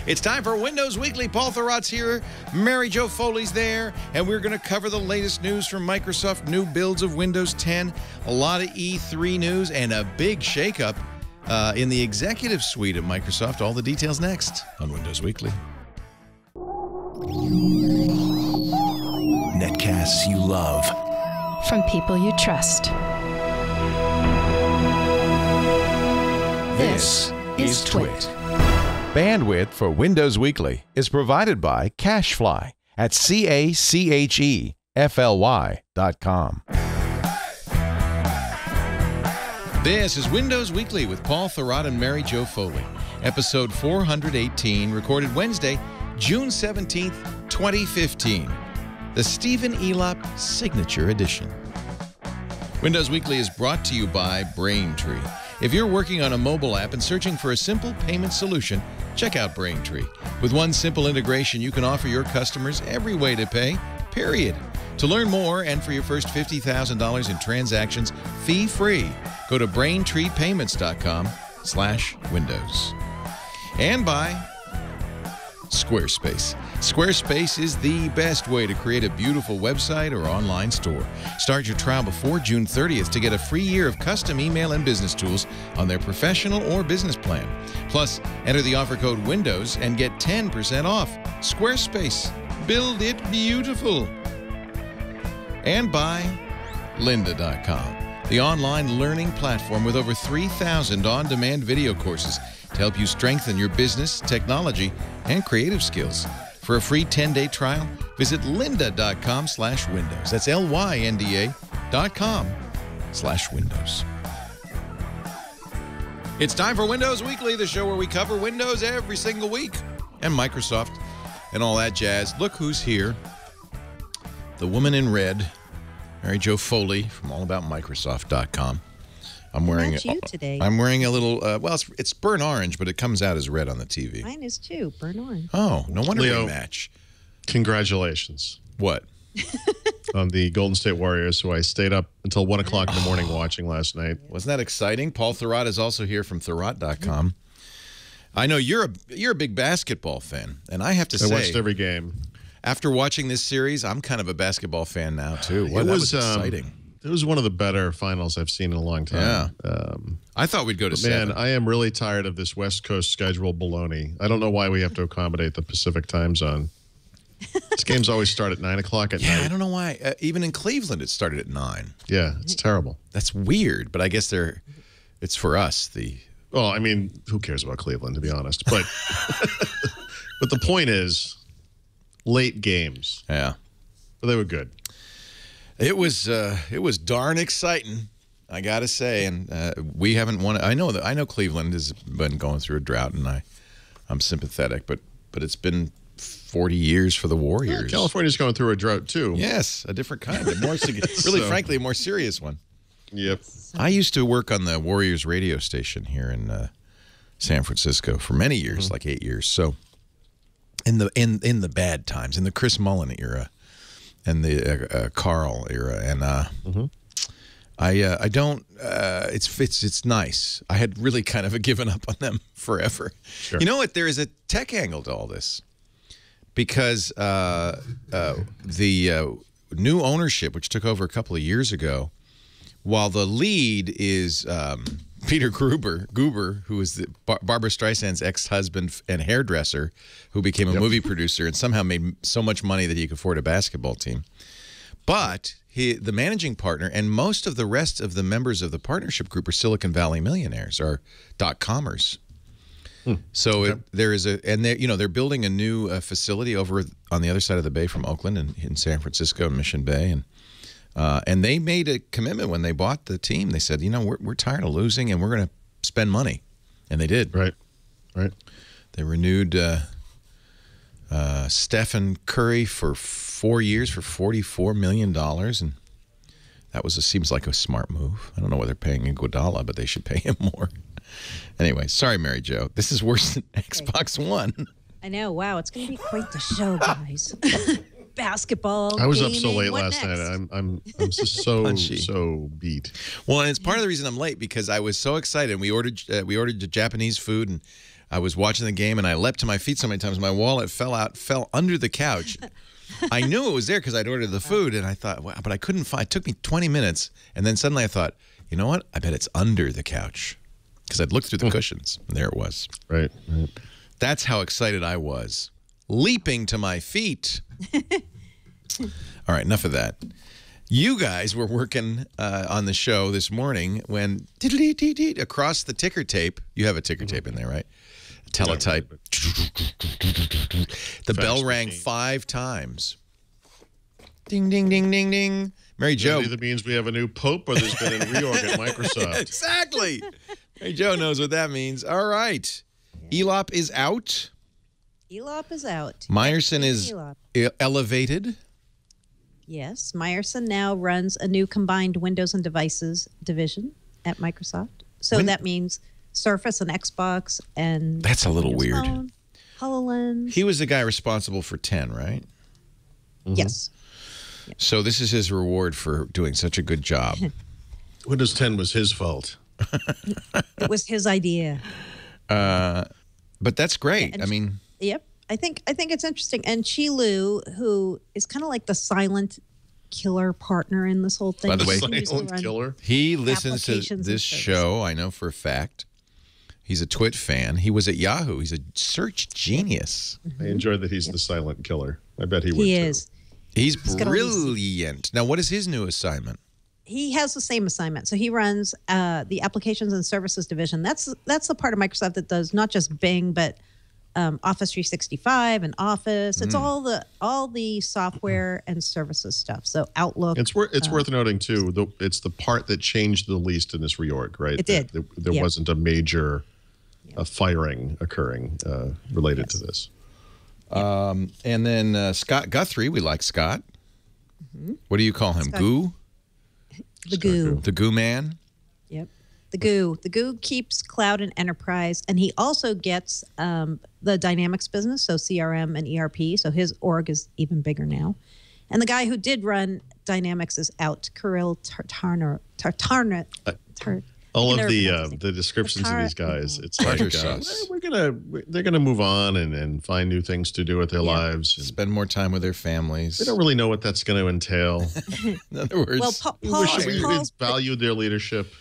It's time for Windows Weekly. Paul Thurrott's here. Mary Jo Foley's there. And we're going to cover the latest news from Microsoft, new builds of Windows 10, a lot of E3 news, and a big shakeup in the executive suite at Microsoft. All the details next on Windows Weekly. Netcasts you love. From people you trust. This is Twich. Bandwidth for Windows Weekly is provided by CacheFly at CacheFly.com. This is Windows Weekly with Paul Thurrott and Mary Jo Foley. Episode 418, recorded Wednesday, June 17th, 2015. The Stephen Elop Signature Edition. Windows Weekly is brought to you by Braintree. If you're working on a mobile app and searching for a simple payment solution, check out Braintree. With one simple integration, you can offer your customers every way to pay, period. To learn more and for your first $50,000 in transactions fee-free, go to BraintreePayments.com/Windows. And by Squarespace. Squarespace is the best way to create a beautiful website or online store. Start your trial before June 30th to get a free year of custom email and business tools on their professional or business plan. Plus, enter the offer code WINDOWS and get 10% off. Squarespace. Build it beautiful. And by Lynda.com, the online learning platform with over 3,000 on-demand video courses to help you strengthen your business, technology, and creative skills. For a free 10-day trial, visit lynda.com/windows. That's LYNDA.com/windows. It's time for Windows Weekly, the show where we cover Windows every single week, and Microsoft and all that jazz. Look who's here. The woman in red, Mary Jo Foley from allaboutmicrosoft.com. I'm wearing you today. I'm wearing a little, well, it's burnt orange, but it comes out as red on the TV. Mine is too, burnt orange. Oh, no wonder Leo, we match. Congratulations. What? On the Golden State Warriors, who I stayed up until 1 o'clock in the morning watching last night. Wasn't that exciting? Paul Thurrott is also here from Thurrott.com. I know you're a big basketball fan, and I have to say, I watched every game. After watching this series, I'm kind of a basketball fan now too. It was exciting. It was one of the better finals I've seen in a long time. Yeah. I thought we'd go to 7. Man, I am really tired of this West Coast schedule baloney. I don't know why we have to accommodate the Pacific time zone. These games always start at 9 o'clock at night. Yeah, I don't know why. Even in Cleveland, it started at 9. Yeah, it's terrible. That's weird, but I guess it's for us. Well, I mean, who cares about Cleveland, to be honest? But, but the point is, late games. Yeah. But they were good. It was darn exciting, I gotta say, and we haven't won. I know Cleveland has been going through a drought, and I'm sympathetic, but it's been 40 years for the Warriors. Yeah, California's going through a drought too. Yes, a different kind, a more frankly, a more serious one. Yep. I used to work on the Warriors radio station here in San Francisco for many years, like 8 years. So in the bad times, in the Chris Mullen era. And the Carl era, and I don't. It's nice. I had really kind of given up on them forever. Sure. You know what? There is a tech angle to all this, because the new ownership, which took over a couple of years ago, while the lead is Peter Guber, who is Barbara Streisand's ex-husband and hairdresser, who became a movie producer and somehow made so much money that he could afford a basketball team. But the managing partner and most of the rest of the members of the partnership group are Silicon Valley millionaires, or dot-commers. So there is they're building a new facility over on the other side of the bay from Oakland in San Francisco, Mission Bay, and they made a commitment when they bought the team. They said, we're tired of losing, and we're going to spend money. And they did. Right. They renewed Stephen Curry for 4 years for $44 million. And that seems like a smart move. I don't know what they're paying Iguodala, but they should pay him more. Anyway, sorry, Mary Jo. This is worse than Xbox One. I know. Wow, it's going to be quite the show, guys. Basketball. I was gaming, up so late what last next? night. I'm just so beat. Well, and it's part of the reason I'm late, because I was so excited. We ordered Japanese food, and I was watching the game, and I leapt to my feet so many times. My wallet fell under the couch. I knew it was there because I'd ordered the food, and I thought, wow, but I couldn't find it. It took me 20 minutes, and then suddenly I thought, you know what? I bet it's under the couch because I'd looked through the cushions, and there it was. Right. That's how excited I was. Leaping to my feet. All right, enough of that. You guys were working on the show this morning when across the ticker tape, you have a ticker tape in there, right? A teletype. The bell rang 5 times. Ding, ding, ding, ding, ding. Mary Jo. That either means we have a new pope or there's been a reorg at Microsoft. Exactly. Mary Jo knows what that means. All right. Elop is out. Elop is out. Meyerson is elevated. Yes, Meyerson now runs a new combined Windows and Devices division at Microsoft. So that means Surface and Xbox and that's a little Windows weird. Phone, HoloLens. He was the guy responsible for 10, right? Yes. So this is his reward for doing such a good job. Windows 10 was his fault. It was his idea. But that's great. I mean, Yep. I think it's interesting. And Chi Lu, who is kind of like the silent killer partner in this whole thing. By the way, Silent killer. he listens to applications and this services. show, I know for a fact. He's a Twit fan. He was at Yahoo. He's a search genius. I enjoyed that he's the silent killer. I bet he would He too. is. He's got all these- brilliant. Now, what is his new assignment? He has the same assignment. So he runs the Applications and Services division. That's the part of Microsoft that does not just Bing, but Office 365 and Office. It's all the software and services stuff. So Outlook. It's worth noting too. It's the part that changed the least in this reorg, right? It did. There wasn't a major firing occurring related to this. And then Scott Guthrie. We like Scott. What do you call him? Scott. Goo? The Goo. The Goo Man? Yep. The Goo. The Goo keeps cloud and enterprise, and he also gets the Dynamics business, so CRM and ERP. So his org is even bigger now. And the guy who did run Dynamics is out, Kirill Tartaner. All of the descriptions of these guys, it's like they're gonna move on and find new things to do with their lives. And Spend more time with their families. they don't really know what that's going to entail. In other words, Well, We wish we valued their leadership.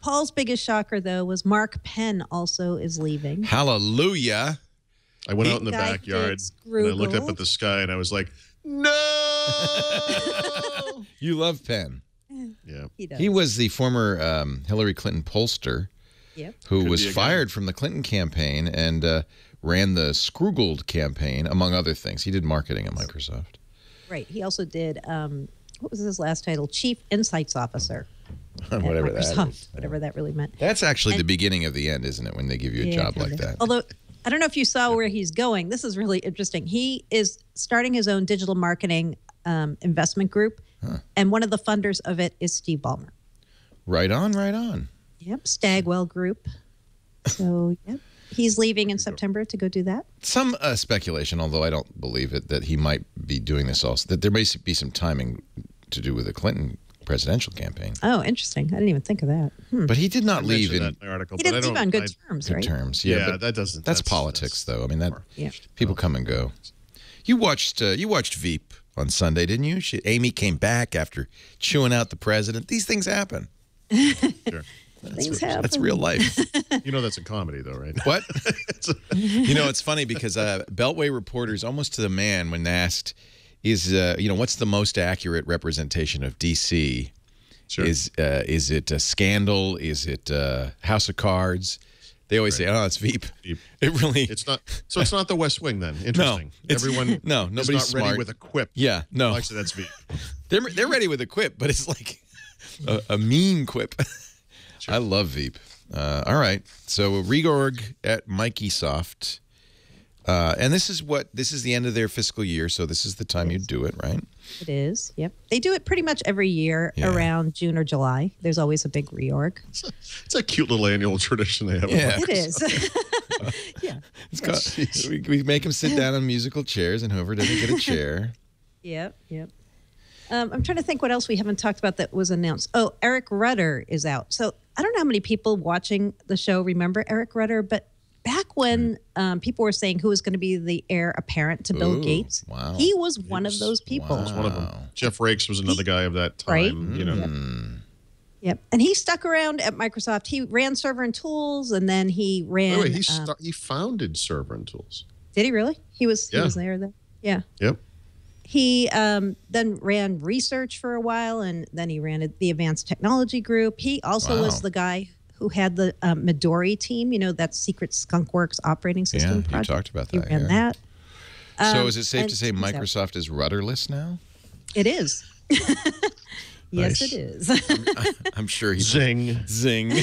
Paul's biggest shocker, though, was Mark Penn also is leaving. hallelujah. I went out in the Guy backyard did and I looked up Scroogle. at the sky and I was like, no. You love Penn. Yeah. He does. He was the former Hillary Clinton pollster Yep. who Could was be a guy. fired from the Clinton campaign and ran the Scroogled campaign, among other things. He did marketing at Microsoft. Right. He also did, what was his last title? Chief Insights Officer. at Whatever that Microsoft, is. whatever that really meant. That's actually the beginning of the end, isn't it, when they give you a job like that? Although, I don't know if you saw where he's going. This is really interesting. He is starting his own digital marketing investment group, and one of the funders of it is Steve Ballmer. Right on, right on. Yep, Stagwell Group. So, yep. He's leaving in September to go do that. Some speculation, although I don't believe it, that he might be doing this also, that there may be some timing to do with the Clinton presidential campaign. Oh, interesting. I didn't even think of that. But he did not leave in that in my article, He but I didn't leave don't- on good I- terms, good right? terms. Yeah, but that doesn't. That's politics, though. I mean, that Yeah. people come and go. You watched Veep on Sunday, didn't you? Amy came back after chewing out the president. These things happen. Sure. Things happen. That's real life. You know that's a comedy, though, right? What? You know, it's funny because Beltway reporters, almost to the man, when asked, "Is what's the most accurate representation of DC? Sure. Is it a Scandal? Is it House of Cards?" They always say, "Oh, it's Veep." Veep. It really. It's not. So it's not the West Wing then. Interesting. it's- Everyone. no, is nobody's not ready smart. with a quip. Yeah, no. Well, actually, that's Veep. They're ready with a quip, but it's like a mean quip. I love Veep. All right, so reorg at Microsoft, and this is the end of their fiscal year, so this is the time you do it, right? It is. Yep. They do it pretty much every year around June or July. There's always a big reorg. It's a cute little annual tradition they have. Yeah. It is. Yeah. It's called, we make them sit down on musical chairs, and whoever doesn't get a chair. Yep. Yep. I'm trying to think what else we haven't talked about that was announced. Oh, Eric Rudder is out. So I don't know how many people watching the show remember Eric Rudder, but back when people were saying who was going to be the heir apparent to Bill Gates. Wow. He was one of those people. Was one of them. Jeff Rakes was another guy of that time. Right? You know. Yep. And he stuck around at Microsoft. He ran Server and Tools, and then he ran. Wait, he founded Server and Tools. Did he really? He was there then. Yeah. Yep. He then ran research for a while, and then he ran the Advanced Technology Group. He also was the guy who had the Midori team, that secret Skunkworks operating system project. You talked about He that. ran that. So is it safe to say Microsoft is rudderless now? It is. Yes, Nice. it is. I'm sure he's Zing.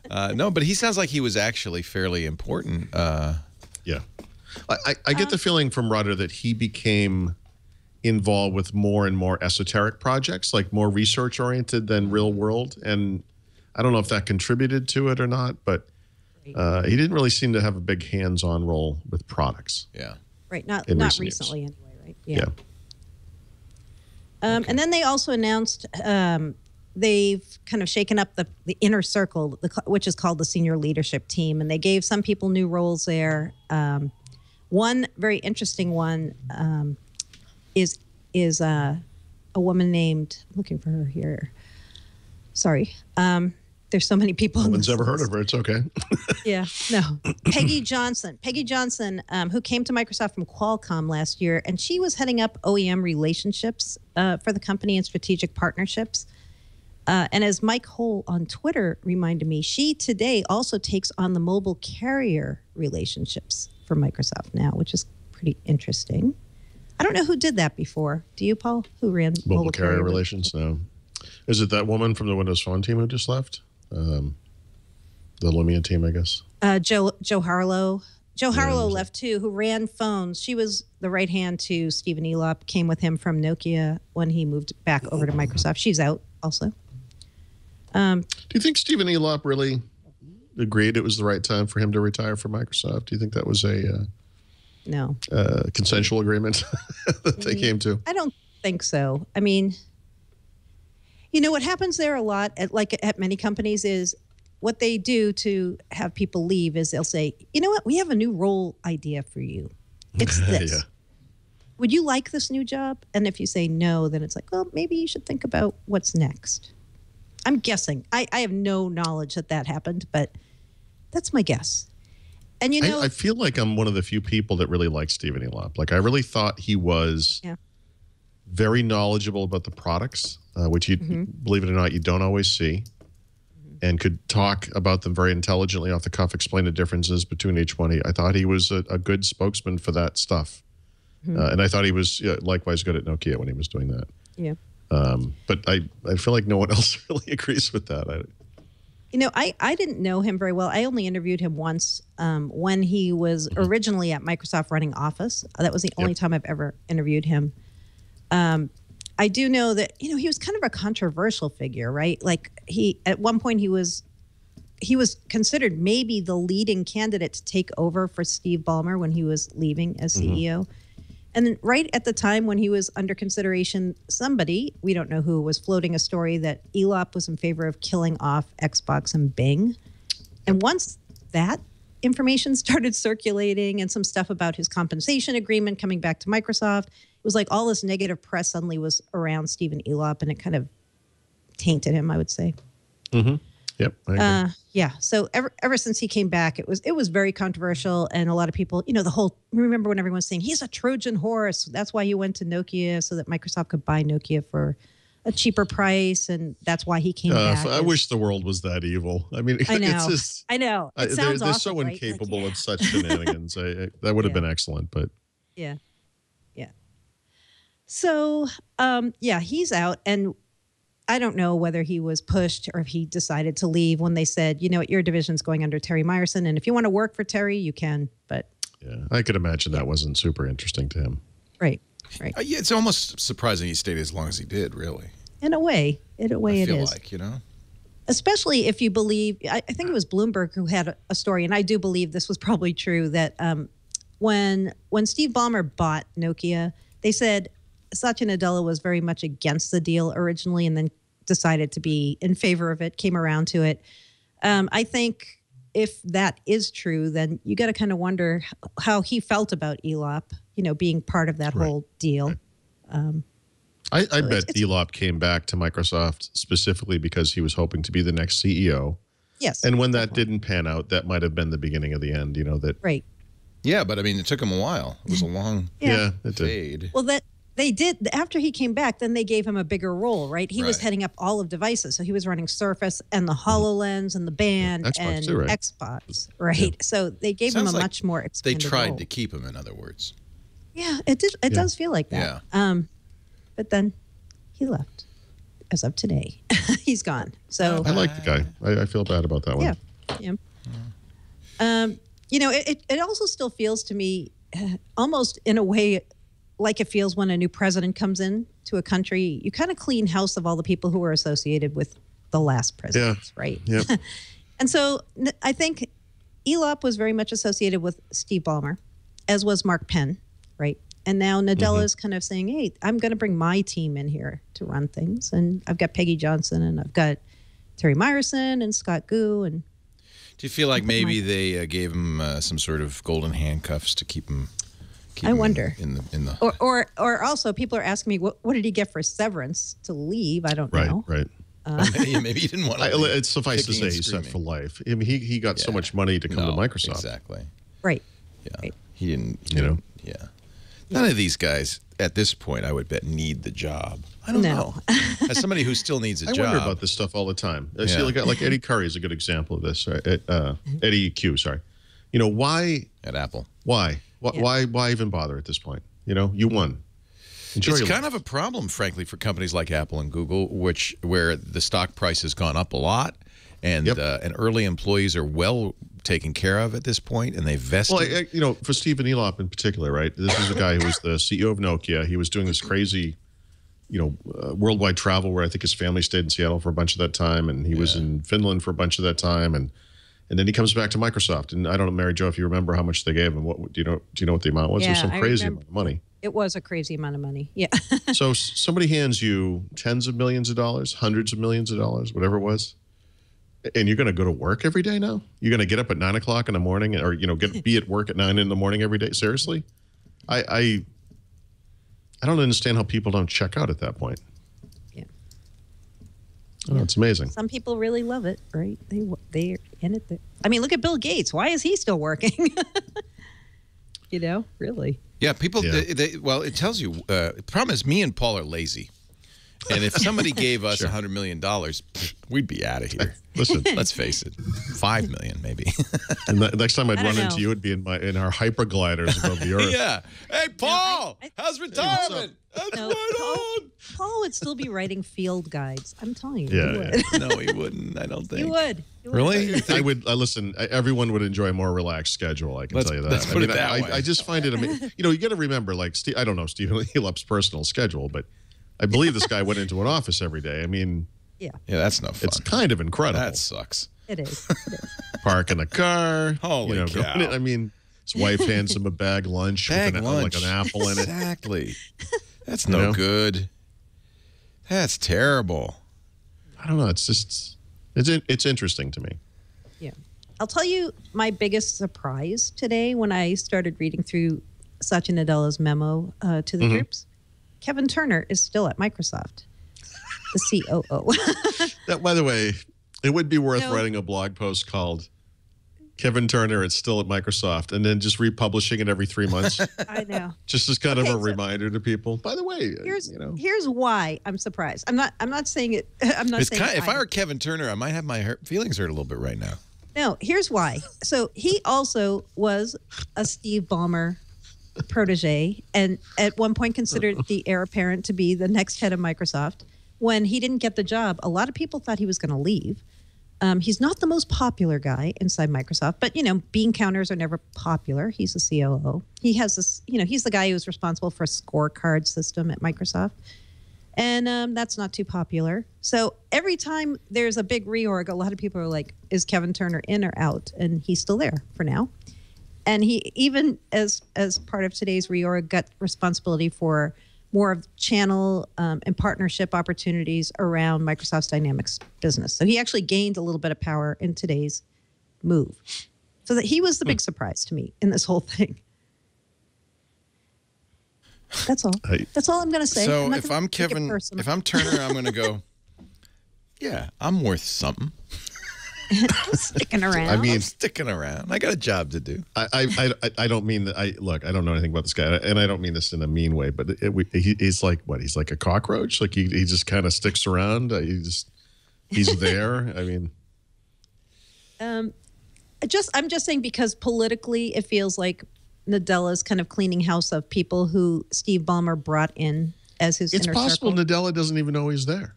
No, but he sounds like he was actually fairly important. Yeah. I get the feeling from Rudder that he became involved with more and more esoteric projects, like more research oriented than real world. And I don't know if that contributed to it or not, but he didn't really seem to have a big hands-on role with products. Yeah. Right. Not recent recently years. anyway, right? Yeah. And then they also announced they've kind of shaken up the inner circle, which is called the senior leadership team, and they gave some people new roles there. One very interesting one is a woman named, I'm looking for her here. Sorry. There's so many people. No one's ever heard of her. It's okay. Yeah, no. Peggy Johnson. Peggy Johnson, who came to Microsoft from Qualcomm last year, and she was heading up OEM relationships for the company and strategic partnerships. And as Mike Hole on Twitter reminded me, she today also takes on the mobile carrier relationships for Microsoft now, which is pretty interesting. I don't know who did that before. Do you, Paul? Who ran Mobile carrier relations? No. Is it that woman from the Windows Phone team who just left? The Lumia team, I guess. Joe Harlow. Joe Harlow left too, who ran phones. She was the right hand to Stephen Elop, came with him from Nokia when he moved back over to Microsoft. She's out also. Do you think Stephen Elop really agreed it was the right time for him to retire from Microsoft? Do you think that was a No. Consensual agreement that they came to? I don't think so. I mean, what happens there a lot, at many companies, is what they do to have people leave is they'll say, you know what, we have a new role idea for you. It's this. Yeah. Would you like this new job? And if you say no, then it's like, well, maybe you should think about what's next. I'm guessing. I have no knowledge that happened, but that's my guess. And I feel like I'm one of the few people that really like Stephen Elop. Like, I really thought he was very knowledgeable about the products, which you, believe it or not, you don't always see, and could talk about them very intelligently off the cuff, explain the differences between each one. I thought he was a good spokesman for that stuff. And I thought he was likewise good at Nokia when he was doing that. Yeah. But I feel like no one else really agrees with that. I didn't know him very well. I only interviewed him once when he was originally at Microsoft running Office. That was the only time I've ever interviewed him. I do know that, he was kind of a controversial figure, right? Like at one point he was considered maybe the leading candidate to take over for Steve Ballmer when he was leaving as CEO. And then right at the time when he was under consideration, somebody, we don't know who, was floating a story that Elop was in favor of killing off Xbox and Bing. And once that information started circulating and some stuff about his compensation agreement coming back to Microsoft, it was like all this negative press suddenly was around Stephen Elop, and it kind of tainted him, I would say. Yep. I agree. Yeah. So ever since he came back, it was very controversial, and a lot of people, remember when everyone was saying he's a Trojan horse. That's why he went to Nokia so that Microsoft could buy Nokia for a cheaper price, and that's why he came back. I wish the world was that evil. I mean, I know. It's just, I know. It sounds they're awesome, so right? incapable of such shenanigans. That would have been excellent, but yeah. So, he's out, and I don't know whether he was pushed or if he decided to leave when they said, your division's going under Terry Myerson, and if you want to work for Terry, you can, but. Yeah, I could imagine that wasn't super interesting to him. Right. Yeah, it's almost surprising he stayed as long as he did, really. In a way it I feel is. like, Especially if you believe, I think it was Bloomberg who had a story, and I do believe this was probably true, that when Steve Ballmer bought Nokia, they said Satya Nadella was very much against the deal originally and then decided to be in favor of it, came around to it. I think if that is true, then you got to kind of wonder how he felt about Elop, being part of that whole deal. I bet Elop came back to Microsoft specifically because he was hoping to be the next CEO. Yes. And when that didn't pan out, that might have been the beginning of the end, that. Right. Yeah, but I mean, it took him a while. It was a long it did. fade. Well, they did. After he came back, then they gave him a bigger role, right? He was heading up all of devices. So he was running Surface and the HoloLens and the Band and Xbox, right? Yeah. So they gave him a much more expanded They tried role. to keep him, in other words. Yeah, it did. It does feel like that. Yeah. But then he left. As of today, he's gone. So I like the guy. I feel bad about that one. Yeah. It also still feels to me almost in a way like it feels when a new president comes in to a country. You kind of clean house of all the people who were associated with the last presidents, right? Yeah. And so I think Elop was very much associated with Steve Ballmer, as was Mark Penn, right? And now Nadella is kind of saying, hey, I'm going to bring my team in here to run things. And I've got Peggy Johnson and I've got Terry Myerson and Scott Goo. And do you feel like maybe they gave him some sort of golden handcuffs to keep him? I wonder. In the or also people are asking me, what did he get for severance to leave? I don't know. Right. Maybe he didn't want to. It's suffice to say he's set for life. I mean, he got so much money to come to Microsoft. Exactly. Right. Yeah. Right. He didn't. Yeah. None of these guys at this point, I would bet, need the job. I don't know. As somebody who still needs a job. I wonder about this stuff all the time. I see like Eddie Curry is a good example of this. Eddie Q, sorry. Why at Apple? Why? Why even bother at this point? You won. Enjoy it's kind of a problem, frankly, for companies like Apple and Google, where the stock price has gone up a lot, and early employees are well taken care of at this point, and they've vested. Well, for Stephen Elop in particular, right? This is a guy who was the CEO of Nokia. He was doing this crazy, worldwide travel where I think his family stayed in Seattle for a bunch of that time, and he was in Finland for a bunch of that time, and then he comes back to Microsoft. And I don't know, Mary Jo, if you remember how much they gave him. What do you know what the amount was? Yeah, it was some crazy amount of money. It was a crazy amount of money. Yeah. So somebody hands you tens of millions of dollars, hundreds of millions of dollars, whatever it was. And you're going to go to work every day now? You're going to get up at 9 o'clock in the morning, or be at work at 9 in the morning every day? Seriously, I don't understand how people don't check out at that point. Yeah, it's amazing. Some people really love it, right? They're in it. I mean, look at Bill Gates. Why is he still working? Really. Yeah, people. Yeah. Well, it tells you. The problem is, me and Paul are lazy. And if somebody gave us $100 million, we'd be out of here. Listen, let's face it, $5 million maybe. And the next time I'd run into you, it'd be in our hypergliders above the earth. Yeah. Hey, Paul, how's retirement? How's going on? Paul would still be writing field guides. I'm telling you. Yeah. No, he wouldn't. I don't think. He would. Really? I would. Listen. Everyone would enjoy a more relaxed schedule. I can tell you that. Let's put it that way. I just find it amazing. You got to remember, like, I don't know Stephen Elop's personal schedule, but I believe this guy went into an office every day. I mean, yeah, that's no fun. It's kind of incredible. That sucks. It is. Park in a car. Holy cow. I mean, his wife hands him a bag lunch with like an apple in it. Exactly. That's no good. That's terrible. I don't know. It's just, it's interesting to me. Yeah. I'll tell you my biggest surprise today when I started reading through Satya Nadella's memo to the groups. Kevin Turner is still at Microsoft, the COO. That, by the way, it would be worth writing a blog post called Kevin Turner is still at Microsoft, and then just republishing it every 3 months. I know. Just as kind of a reminder to people. By the way, here's why I'm surprised. I'm not saying it. I'm not saying if I were Kevin Turner, I might have my feelings hurt a little bit right now. No, here's why. So he also was a Steve Ballmer protege, and at one point considered the heir apparent to be the next head of Microsoft. When he didn't get the job, a lot of people thought he was going to leave. He's not the most popular guy inside Microsoft, but bean counters are never popular. He's the COO. He has this, he's the guy who's responsible for a scorecard system at Microsoft, and that's not too popular. So every time there's a big reorg, a lot of people are like, "Is Kevin Turner in or out?" And he's still there for now. And he, even as part of today's reorg, got responsibility for more of channel and partnership opportunities around Microsoft's Dynamics business. So he actually gained a little bit of power in today's move. So that he was the big surprise to me in this whole thing. That's all. That's all I'm going to say. So if I'm Kevin, if I'm Turner, I'm going to go, yeah, I'm worth something. I'm sticking around. I mean, I'm sticking around. I got a job to do. I don't mean that. Look, I don't know anything about this guy, and I don't mean this in a mean way, but he's like what? He's like a cockroach. Like he just kind of sticks around. He's there. I mean, I'm just saying because politically it feels like Nadella's kind of cleaning house of people who Steve Ballmer brought in as his it's inner possible circle. Nadella doesn't even know he's there.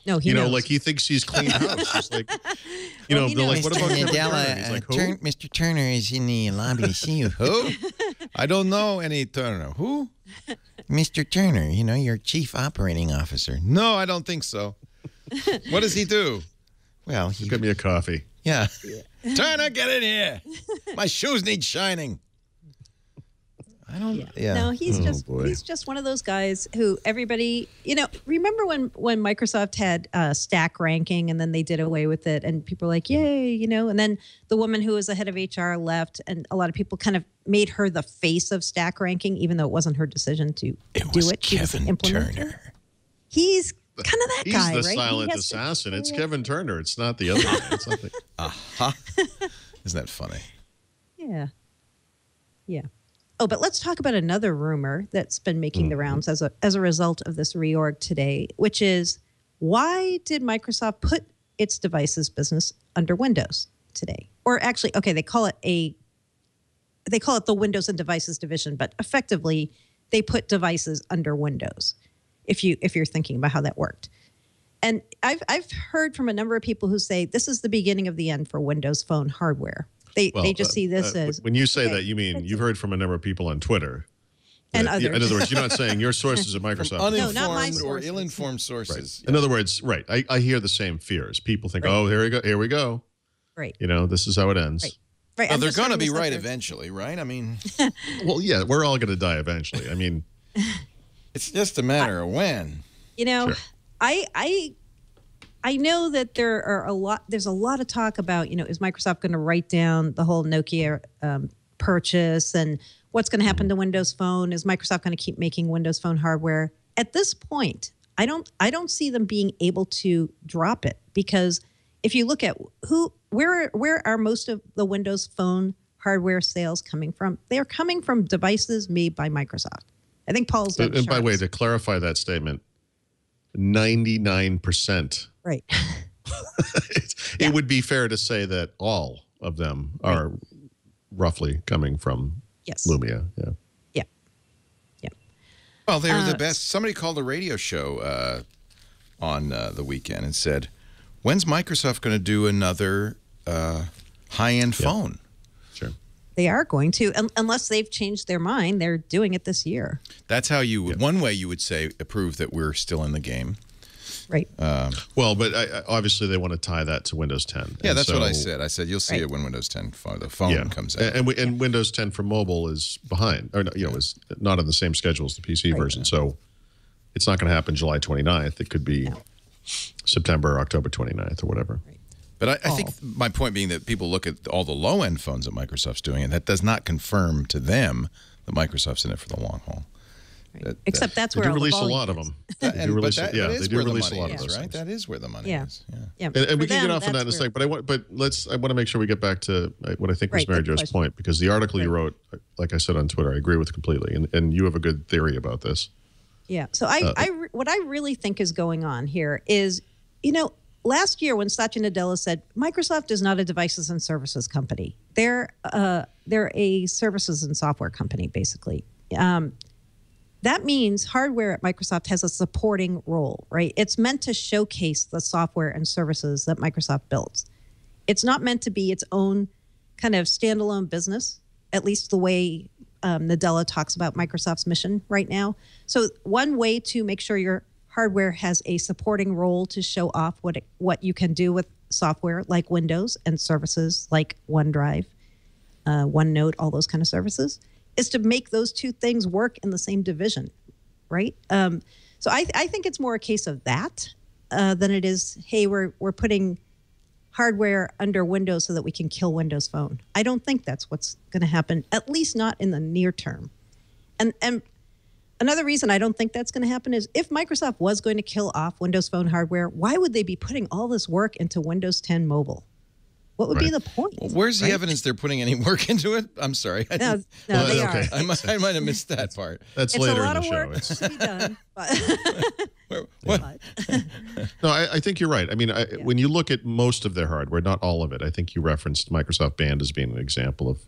No, he knows. Like he thinks he's clean house. He's like, they're like, what about Kevin Turner? He's like, who? Mr. Turner is in the lobby to see you. Who? I don't know any Turner. Who? Mr. Turner, your chief operating officer. No, I don't think so. What does he do? Well, he Get me a coffee. Yeah. Turner, get in here. My shoes need shining. I don't. Yeah. No, he's just one of those guys who everybody, remember when Microsoft had stack ranking and then they did away with it and people were like, yay, and then the woman who was the head of HR left and a lot of people kind of made her the face of stack ranking, even though it wasn't her decision to do it. She was the implementer. Turner. He's kind of that guy, right? He's the silent assassin. It's Kevin Turner. It's not the other guy. It's not Isn't that funny? Yeah. Yeah. Oh, but let's talk about another rumor that's been making the rounds as a result of this reorg today, which is why did Microsoft put its devices business under Windows today? Or actually, okay, they call it the Windows and Devices division, but effectively they put devices under Windows. If you're thinking about how that worked. And I've heard from a number of people who say this is the beginning of the end for Windows Phone hardware. They just see this as... When you say that, you mean you've heard from a number of people on Twitter. And others. In other words, you're not saying your sources at Microsoft. Uninformed not my or sources. ill-informed sources. Right. Yeah. In other words, right, I hear the same fears. People think, oh, here we go. Right. This is how it ends. Right. Well, they're going to be right eventually, right? I mean... Well, yeah, we're all going to die eventually. I mean... It's just a matter of when. Sure. I know that there's a lot of talk about, is Microsoft going to write down the whole Nokia purchase and what's going to happen to Windows Phone? Is Microsoft going to keep making Windows Phone hardware? At this point, I don't see them being able to drop it because if you look at where are most of the Windows Phone hardware sales coming from? They are coming from devices made by Microsoft. I think Paul's done and by the way, to clarify that statement, 99%. Right. It would be fair to say that all of them are roughly coming from Lumia. Yeah. Yeah. Yeah. Well, they were the best. Somebody called a radio show on the weekend and said, when's Microsoft going to do another high-end phone? Sure. They are going to, unless they've changed their mind. They're doing it this year. That's how you would, one way you would say, prove that we're still in the game. Right. Well, but obviously they want to tie that to Windows 10. Yeah, that's what I said. I said you'll see it when Windows 10 the phone comes out. And Windows 10 for mobile is behind, or is not on the same schedule as the PC version. So it's not going to happen July 29th. It could be September or October 29th or whatever. Right. But I think my point being that people look at all the low-end phones that Microsoft's doing, and that does not confirm to them that Microsoft's in it for the long haul. Right. Except that's they where do all release the a lot of them. They do release a lot of those right? things. That is where the money is. Yeah. And we can get off on that in a second, but I want to make sure we get back to what I think was Mary Jo's point, because the article you wrote, like I said on Twitter, I agree with completely, and you have a good theory about this. Yeah. So what I really think is going on here is, last year when Satya Nadella said Microsoft is not a devices and services company, they're a services and software company basically. That means hardware at Microsoft has a supporting role, right? It's meant to showcase the software and services that Microsoft builds. It's not meant to be its own kind of standalone business, at least the way Nadella talks about Microsoft's mission right now. So one way to make sure your hardware has a supporting role to show off what you can do with software like Windows and services like OneDrive, OneNote, all those kind of services, is to make those two things work in the same division, right? So I think it's more a case of that than it is, hey, we're putting hardware under Windows so that we can kill Windows Phone. I don't think that's what's going to happen, at least not in the near term. And another reason I don't think that's going to happen is if Microsoft was going to kill off Windows Phone hardware, why would they be putting all this work into Windows 10 Mobile? What would be the point? Well, where's the evidence they're putting any work into it? I'm sorry. No, they are. I might have missed that part. That's later in the show. It's a lot of work to be done. But No, I think you're right. I mean, when you look at most of their hardware, not all of it, I think you referenced Microsoft Band as being an example of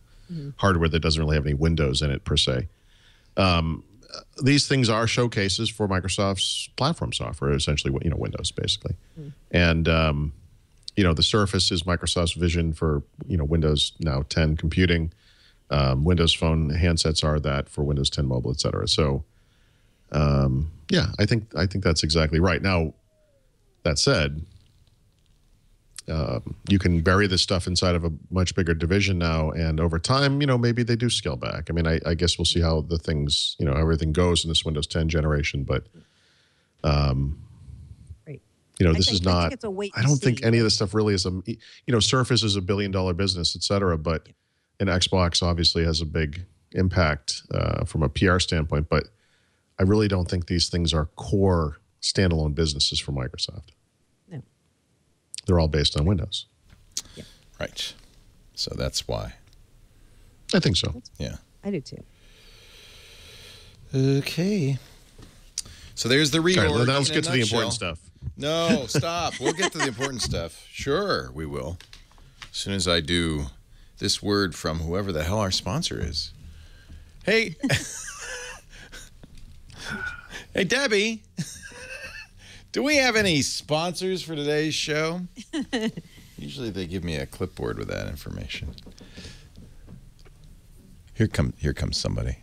hardware that doesn't really have any Windows in it per se. These things are showcases for Microsoft's platform software, essentially, Windows, basically. And, the Surface is Microsoft's vision for, Windows now 10 computing. Windows Phone handsets are that for Windows 10 Mobile, et cetera. So, yeah, I think that's exactly right. Now, that said, you can bury this stuff inside of a much bigger division now, and over time, maybe they do scale back. I mean, I guess we'll see how the things, everything goes in this Windows 10 generation, but, this is not, I don't think any of this stuff really is Surface is $1 billion business, et cetera, but, and Xbox obviously has a big impact from a PR standpoint, but I really don't think these things are core standalone businesses for Microsoft. No. They're all based on Windows. Yeah. Right. So that's why. I think so. Yeah. I do too. Okay. So there's the reorg. Right, let's get to the important stuff. No, stop. We'll get to the important stuff. Sure, we will. As soon as I do this word from whoever the hell our sponsor is. Hey. Hey, Debbie. Do we have any sponsors for today's show? Usually they give me a clipboard with that information. Here comes somebody.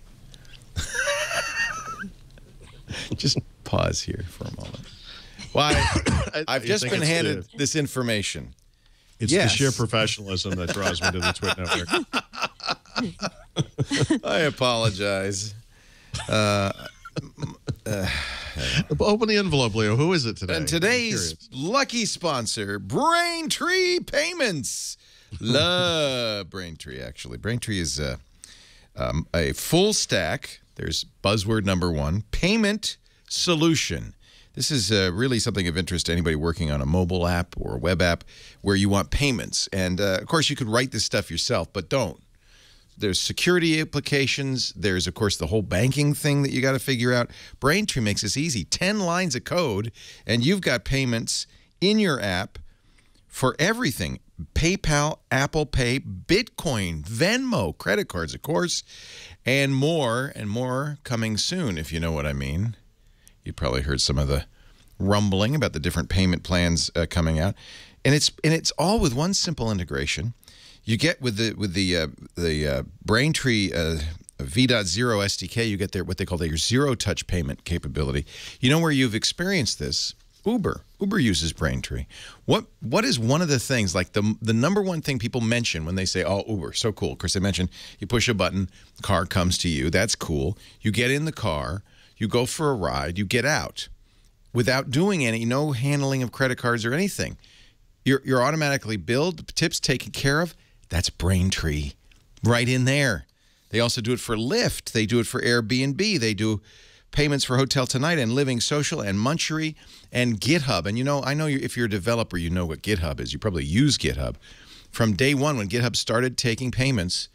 Just pause here for a moment. Well, I've just been handed this information. It's the sheer professionalism that draws me to the Twit network. I apologize. Open the envelope, Leo. Who is it today? And today's lucky sponsor, Braintree Payments. Love Braintree, actually. Braintree is a full stack. There's buzzword number one, payment solution. This is really something of interest to anybody working on a mobile app or a web app where you want payments. And, of course, you could write this stuff yourself, but don't. There's security implications. There's, of course, the whole banking thing that you got to figure out. Braintree makes this easy. 10 lines of code, and you've got payments in your app for everything. PayPal, Apple Pay, Bitcoin, Venmo, credit cards, of course, and more coming soon, if you know what I mean. You probably heard some of the rumbling about the different payment plans coming out. And it's all with one simple integration. You get with the Braintree V.0 SDK, you get what they call their zero-touch payment capability. You know where you've experienced this? Uber. Uber uses Braintree. What is one of the things, like the number one thing people mention when they say, oh, Uber, so cool? Of course, they mention you push a button, car comes to you. That's cool. You get in the car, you go for a ride, you get out without doing no handling of credit cards or anything. You're automatically billed, tips taken care of. That's Braintree right in there. They also do it for Lyft. They do it for Airbnb. They do payments for Hotel Tonight and Living Social and Munchery and GitHub. And I know if you're a developer, you know what GitHub is. You probably use GitHub. From day one, when GitHub started taking payments,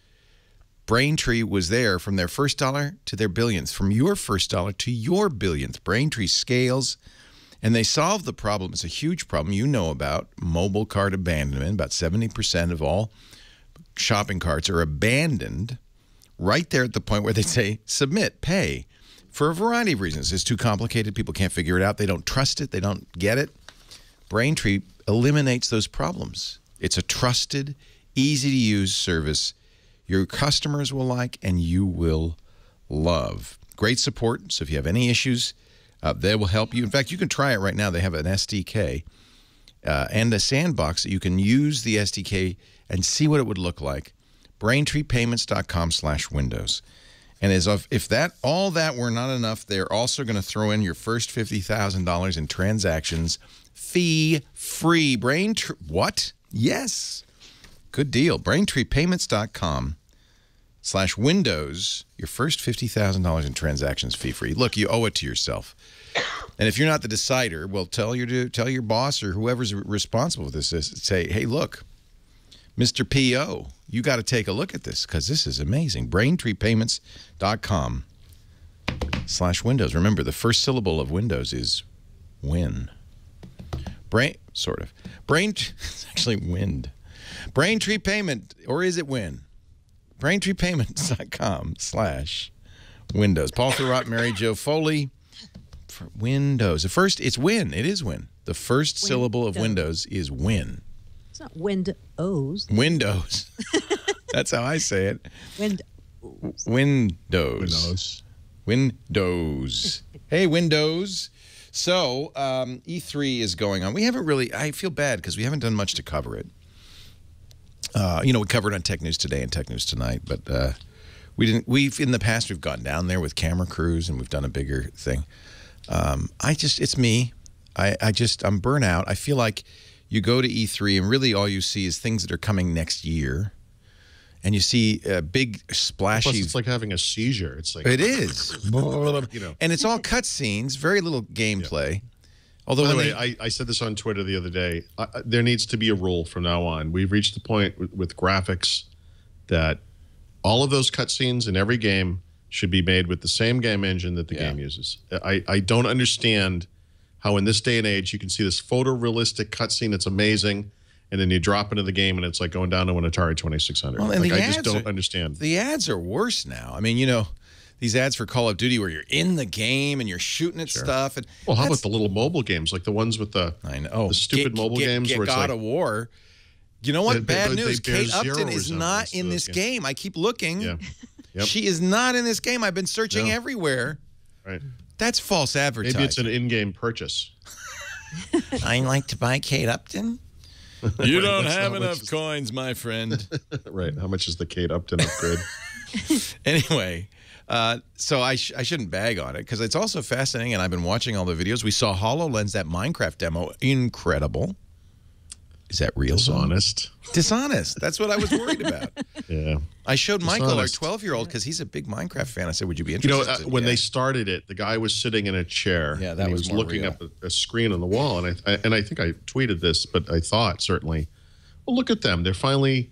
Braintree was there from their first dollar to their billionth, from your first dollar to your billionth. Braintree scales, and they solve the problem. It's a huge problem you know about, mobile cart abandonment. About 70% of all shopping carts are abandoned right there at the point where they say, submit, pay, for a variety of reasons. It's too complicated. People can't figure it out. They don't trust it. They don't get it. Braintree eliminates those problems. It's a trusted, easy-to-use service your customers will like and you will love. Great support. So if you have any issues, they will help you. In fact, you can try it right now. They have an SDK and a sandbox that you can use the SDK and see what it would look like. BraintreePayments.com/Windows. And if all that were not enough, they're also going to throw in your first $50,000 in transactions fee-free. What? Yes. Good deal. BraintreePayments.com/Windows. Your first $50,000 in transactions fee-free. Look, you owe it to yourself. And if you're not the decider, well, tell your boss or whoever's responsible for this, say, hey, look, Mr. P.O., you got to take a look at this because this is amazing. BraintreePayments.com/Windows. Remember, the first syllable of Windows is win. It's actually wind. Braintree Payment, or is it win? BraintreePayments.com/Windows. Paul Thurrott, Mary Jo Foley. For Windows. The first, it's win. It is win. The first syllable of Windows is win. It's not Windows. Windows. That's how I say it. Windows. Hey, Windows. So, E3 is going on. We haven't really, I feel bad because we haven't done much to cover it. We covered on Tech News Today and Tech News Tonight, but we didn't. In the past, we've gone down there with camera crews and we've done a bigger thing. It's me. I'm burnt out. I feel like you go to E3 and really all you see is things that are coming next year. And you see big splashy. Plus, it's like having a seizure. It's like it is, and it's all cutscenes, very little gameplay. Yeah. Although, by the way, I said this on Twitter the other day. There needs to be a rule from now on. We've reached the point with graphics that all of those cutscenes in every game should be made with the same game engine that the game uses. I don't understand how in this day and age you can see this photorealistic cutscene that's amazing. And then you drop into the game, and it's like going down to an Atari 2600. Well, and I just don't understand. The ads are worse now. I mean, these ads for Call of Duty where you're in the game and you're shooting at stuff. And well, how about the little mobile games, like the ones with the stupid mobile games where it's God like of War. You know what? Bad news. Kate Upton is not in this game. I keep looking. Yeah. Yep. She is not in this game. I've been searching everywhere. Right. That's false advertising. Maybe it's an in-game purchase. I'd like to buy Kate Upton. You don't have enough coins, my friend. Right. How much is the Kate Upton upgrade? Anyway, so I shouldn't bag on it because it's also fascinating, and I've been watching all the videos. We saw HoloLens, that Minecraft demo. Incredible. Is that real? Dishonest. Dishonest. That's what I was worried about. Yeah. I showed Michael, our 12-year-old, because he's a big Minecraft fan. I said, would you be interested? When they started it, the guy was sitting in a chair. Yeah, that and he was was looking real. up a screen on the wall. And I think I tweeted this, but I thought certainly, well, look at them. They're finally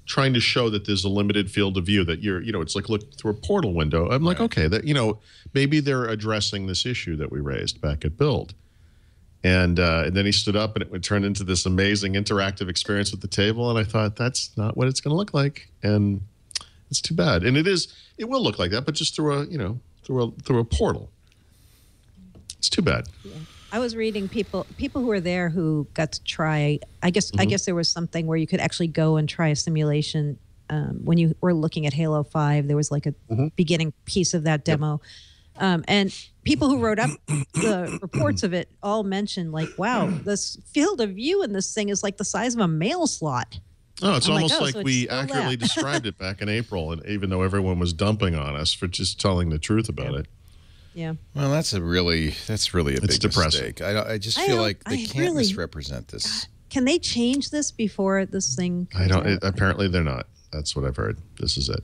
trying to show that there's a limited field of view, that it's like look through a portal window. I'm like, okay, that maybe they're addressing this issue that we raised back at Build. And then he stood up, and it would turn into this amazing interactive experience at the table. And I thought, that's not what it's going to look like, and it's too bad. And it will look like that, but just through a portal. It's too bad. Yeah. I was reading people who were there who got to try. I guess there was something where you could actually go and try a simulation. When you were looking at Halo 5, there was like a beginning piece of that demo. And people who wrote up the reports of it all mentioned, like, wow, this field of view in this thing is like the size of a mail slot. Oh, it's almost like so we accurately described it back in April, and even though everyone was dumping on us for just telling the truth about it. Yeah. Well, that's really a big depressing. mistake. I just feel like they can't misrepresent this. God, can they change this before this thing comes out? Apparently they're not. That's what I've heard. This is it.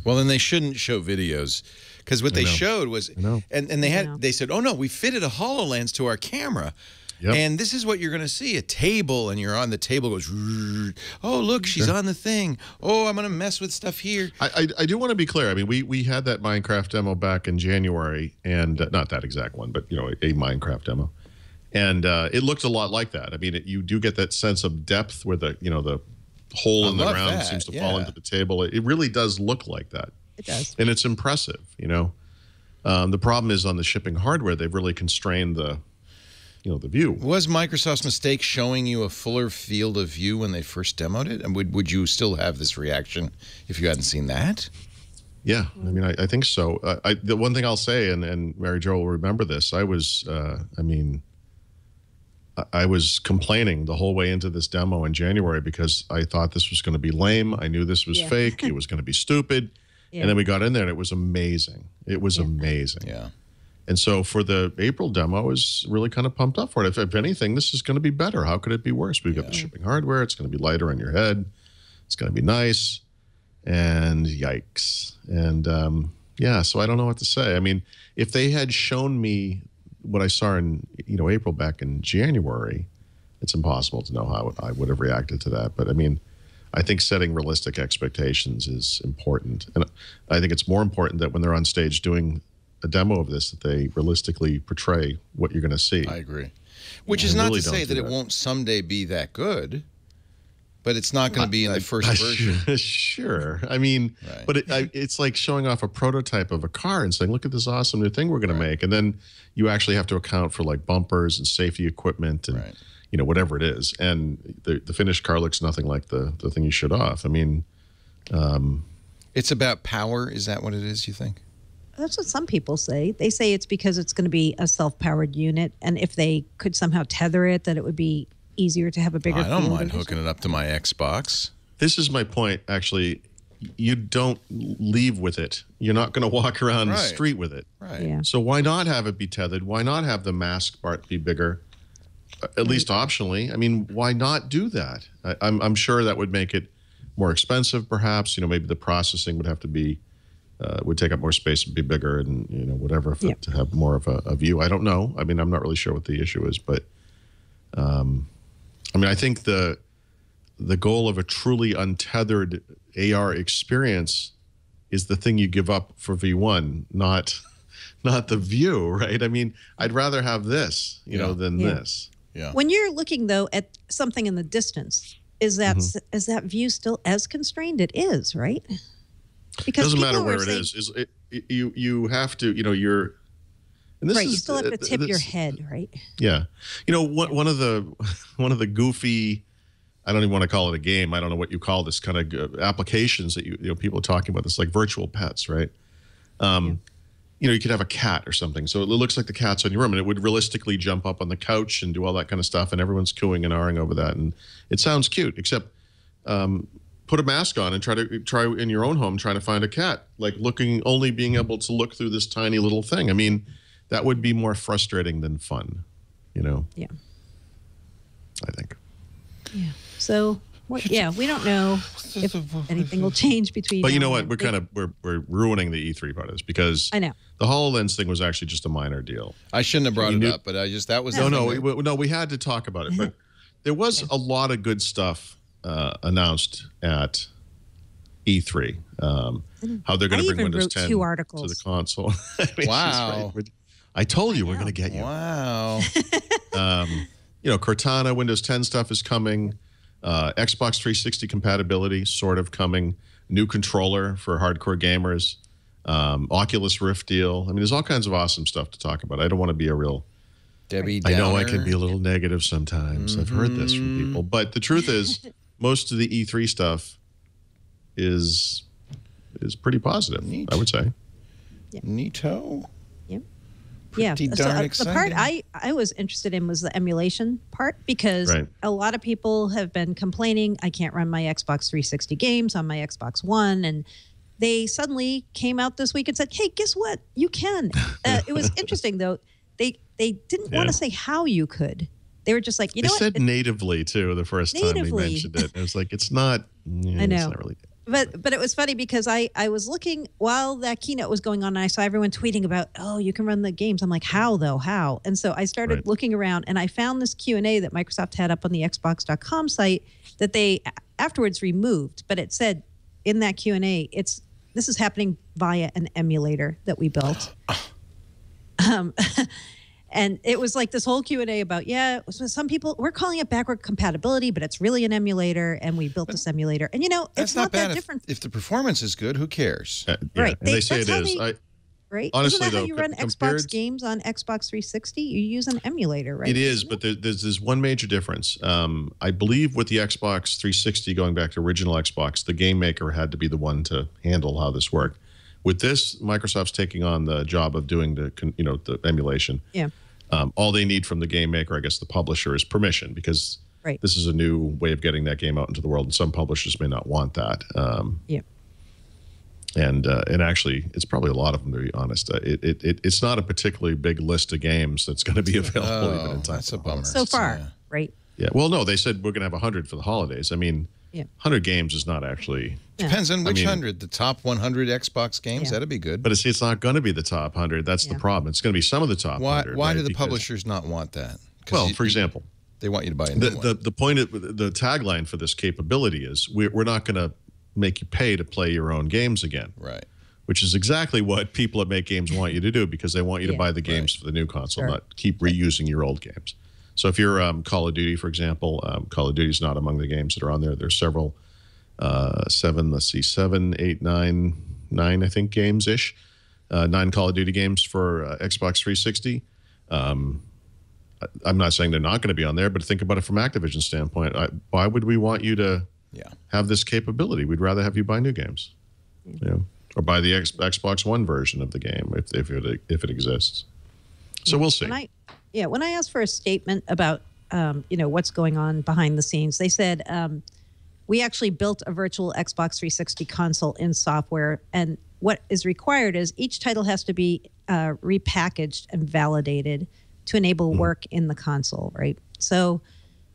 Well, then they shouldn't show videos, because what they showed was, and they said, oh no, we fitted a HoloLens to our camera. Yep. And this is what you're going to see, a table, and you're on the table, goes, oh, look, she's on the thing. Oh, I'm going to mess with stuff here. I do want to be clear. I mean, we had that Minecraft demo back in January, and not that exact one, but, a Minecraft demo. And it looked a lot like that. I mean, you do get that sense of depth where the hole in the ground seems to fall into the table. It really does look like that. It does. And it's impressive, The problem is on the shipping hardware, they've really constrained the view. Was Microsoft's mistake showing you a fuller field of view when they first demoed it? And would you still have this reaction if you hadn't seen that? Yeah, I mean, I think so. The one thing I'll say, and Mary Jo will remember this, I was complaining the whole way into this demo in January because I thought this was going to be lame. I knew this was fake. It was going to be stupid. And then we got in there, and it was amazing. It was amazing. Yeah. And so for the April demo, I was really kind of pumped up for it. If anything, this is going to be better. How could it be worse? We've got the shipping hardware. It's going to be lighter on your head. It's going to be nice. And yikes. And yeah, so I don't know what to say. I mean, if they had shown me what I saw in April back in January, it's impossible to know how I would have reacted to that. But I mean, I think setting realistic expectations is important. And I think it's more important that when they're on stage doing a demo of this, that they realistically portray what you're going to see. I agree. Which is not to say that it won't someday be that good, but it's not going to be in the first version. Sure. I mean, but it's like showing off a prototype of a car and saying, look at this awesome new thing we're going to make. And then you actually have to account for like bumpers and safety equipment and, whatever it is. And the finished car looks nothing like the thing you showed off. I mean. It's about power. Is that what it is, you think? That's what some people say. They say it's because it's going to be a self-powered unit, and if they could somehow tether it, that it would be easier to have a bigger. I don't mind hooking it up to my Xbox. This is my point, actually. You don't leave with it. You're not going to walk around the street with it. Right. Yeah. So why not have it be tethered? Why not have the mask part be bigger? At least optionally. I mean, why not do that? I'm sure that would make it more expensive, perhaps. Maybe the processing would have to be. Would take up more space and be bigger and, whatever, to have more of a view. I don't know. I mean, I'm not really sure what the issue is, but I mean, I think the goal of a truly untethered AR experience is the thing you give up for V1, not the view, right? I mean, I'd rather have this, than this. Yeah. When you're looking, though, at something in the distance, is that view still as constrained? It is, right? Because it doesn't matter where it is. You have to, you're. And this right, is, you still have to tip your head, right? Yeah, one of the goofy, I don't even want to call it a game. I don't know what you call this kind of applications that people are talking about. This like virtual pets, right? You could have a cat or something, so it looks like the cat's on your room, and it would realistically jump up on the couch and do all that kind of stuff, and everyone's cooing and ahhing over that, and it sounds cute, except. Put a mask on and try in your own home trying to find a cat, like only being able to look through this tiny little thing. I mean, that would be more frustrating than fun, Yeah. I think. Yeah. So, we don't know if anything will change between. But you know what? We're ruining the E3 part of this because I know the HoloLens thing was actually just a minor deal. I shouldn't have brought it up, but that was no. We had to talk about it, but there was a lot of good stuff. Announced at E3, how they're going to bring Windows 10 2 articles. to the console. I mean, wow! I told you we're going to get you. Wow! Cortana Windows 10 stuff is coming. Xbox 360 compatibility sort of coming. New controller for hardcore gamers. Oculus Rift deal. I mean, there's all kinds of awesome stuff to talk about. I don't want to be a real. Debbie I know Downer. I can be a little negative sometimes. I've heard this from people, but the truth is. Most of the E3 stuff is pretty positive, I would say. Yeah. Neato. Yep. Pretty darn exciting. The part I was interested in was the emulation part because a lot of people have been complaining, I can't run my Xbox 360 games on my Xbox One, and they suddenly came out this week and said, hey, guess what? You can. It was interesting, though. They didn't want to say how you could. They were just like, they said natively too the first time they mentioned it. It was like it's not. I know. It's not really. But it was funny because I was looking while that keynote was going on, and I saw everyone tweeting about, oh, you can run the games. I'm like, how though? How? And so I started looking around, and I found this Q&A that Microsoft had up on the Xbox.com site that they afterwards removed. But it said in that Q&A, this is happening via an emulator that we built. And it was like this whole Q&A about, some people, we're calling it backward compatibility, but it's really an emulator, and we built this emulator. And, it's not that different. If the performance is good, who cares? Right. And they say it is. Right? Honestly, Isn't that how you run Xbox games on Xbox 360? You use an emulator, right? It is, but there's one major difference. I believe with the Xbox 360, going back to original Xbox, the game maker had to be the one to handle how this worked. With this, Microsoft's taking on the job of doing the emulation. Yeah. All they need from the game maker, I guess the publisher, is permission because this is a new way of getting that game out into the world, and some publishers may not want that. And actually, it's probably a lot of them, to be honest. It's not a particularly big list of games that's going to be available even in time. That's a bummer. So far, right? Yeah. Well, no, they said we're going to have 100 for the holidays. I mean, 100 games is not actually. Depends on which 100. The top 100 Xbox games, that'd be good. But it's not going to be the top 100. That's the problem. It's going to be some of the top 100. Why do the publishers not want that? Well, for example, they want you to buy a new one. The point of the tagline for this capability is we're not going to make you pay to play your own games again. Right. Which is exactly what people that make games want you to do, because they want you to buy the games for the new console, not keep reusing your old games. So if you're Call of Duty, for example, Call of Duty is not among the games that are on there. There's several, 7, 8, 9, I think, games-ish. 9 Call of Duty games for Xbox 360. I'm not saying they're not going to be on there, but think about it from Activision's standpoint. Why would we want you to have this capability? We'd rather have you buy new games, or buy the Xbox One version of the game if it exists. So we'll see. When I asked for a statement about what's going on behind the scenes, they said we actually built a virtual Xbox 360 console in software, and what is required is each title has to be repackaged and validated to enable work in the console, right? So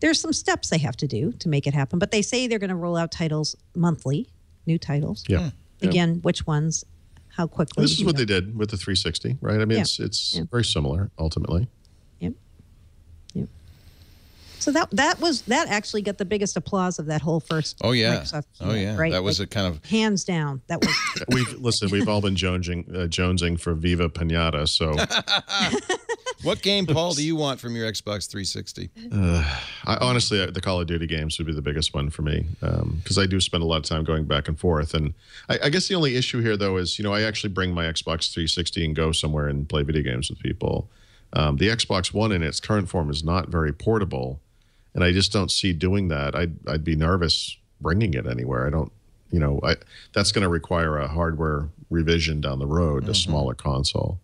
there's some steps they have to do to make it happen, but they say they're going to roll out titles monthly, new titles. Yeah. Again, which ones, how quickly. This is what they did with the 360, right? I mean, it's very similar ultimately. Yep. So that actually got the biggest applause of that whole first. Microsoft keynote, right? That was a kind of hands down. That was. We've all been jonesing for Viva Pinata. So, what game, Paul, do you want from your Xbox 360? Honestly, the Call of Duty games would be the biggest one for me, because I do spend a lot of time going back and forth. And I guess the only issue here, though, is I actually bring my Xbox 360 and go somewhere and play video games with people. The Xbox One in its current form is not very portable. And I just don't see doing that. I'd be nervous bringing it anywhere. I don't, that's going to require a hardware revision down the road, a smaller console.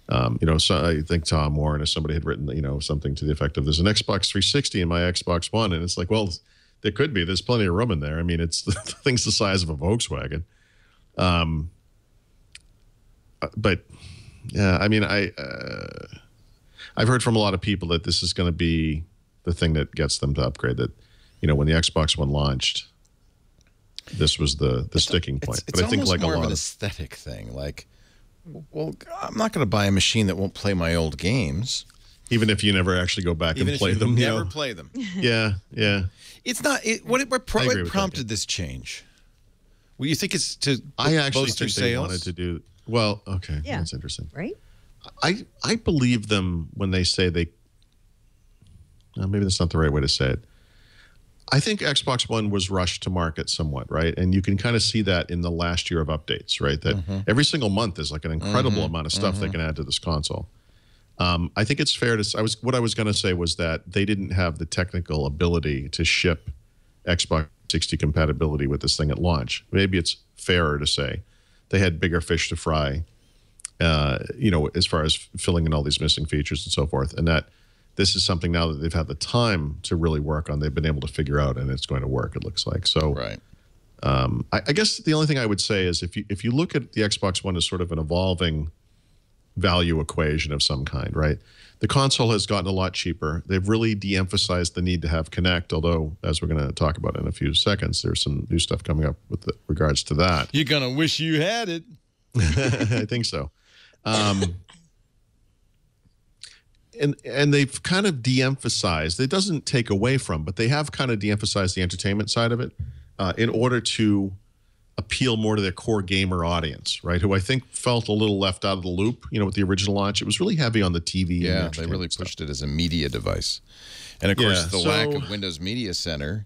So I think Tom Warren or somebody had written, something to the effect of, there's an Xbox 360 in my Xbox One. And it's like, well, there could be. There's plenty of room in there. I mean, the thing's the size of a Volkswagen. But, yeah, I mean, I've heard from a lot of people that this is going to be the thing that gets them to upgrade. That, when the Xbox One launched, this was the sticking point. But I think like more of an aesthetic thing. Like, well, I'm not going to buy a machine that won't play my old games, even if you never actually go back and play them. Never play them. Yeah. It's not. What prompted this change? Well, you think it's to I actually boost think their they sales? wanted to do well. Okay, Yeah. that's interesting. Right? I believe them when they say they. Maybe that's not the right way to say it. I think Xbox One was rushed to market somewhat, right? And you can kind of see that in the last year of updates, right? That every single month is like an incredible amount of stuff they can add to this console. I think it's fair to say, what I was going to say was that they didn't have the technical ability to ship Xbox 360 compatibility with this thing at launch. Maybe it's fairer to say they had bigger fish to fry, as far as filling in all these missing features and so forth. And that this is something now that they've had the time to really work on, they've been able to figure out, and it's going to work, it looks like. So, right. I guess the only thing I would say is if you look at the Xbox One as sort of an evolving value equation of some kind, right? The console has gotten a lot cheaper. They've really de-emphasized the need to have Kinect, although, as we're going to talk about in a few seconds, there's some new stuff coming up with regards to that. You're going to wish you had it. I think so. And they've kind of de-emphasized, it doesn't take away from, but they have kind of de-emphasized the entertainment side of it in order to appeal more to their core gamer audience, right? Who I think felt a little left out of the loop, with the original launch. It was really heavy on the TV. Yeah, they really pushed it as a media device. And of course, the lack of Windows Media Center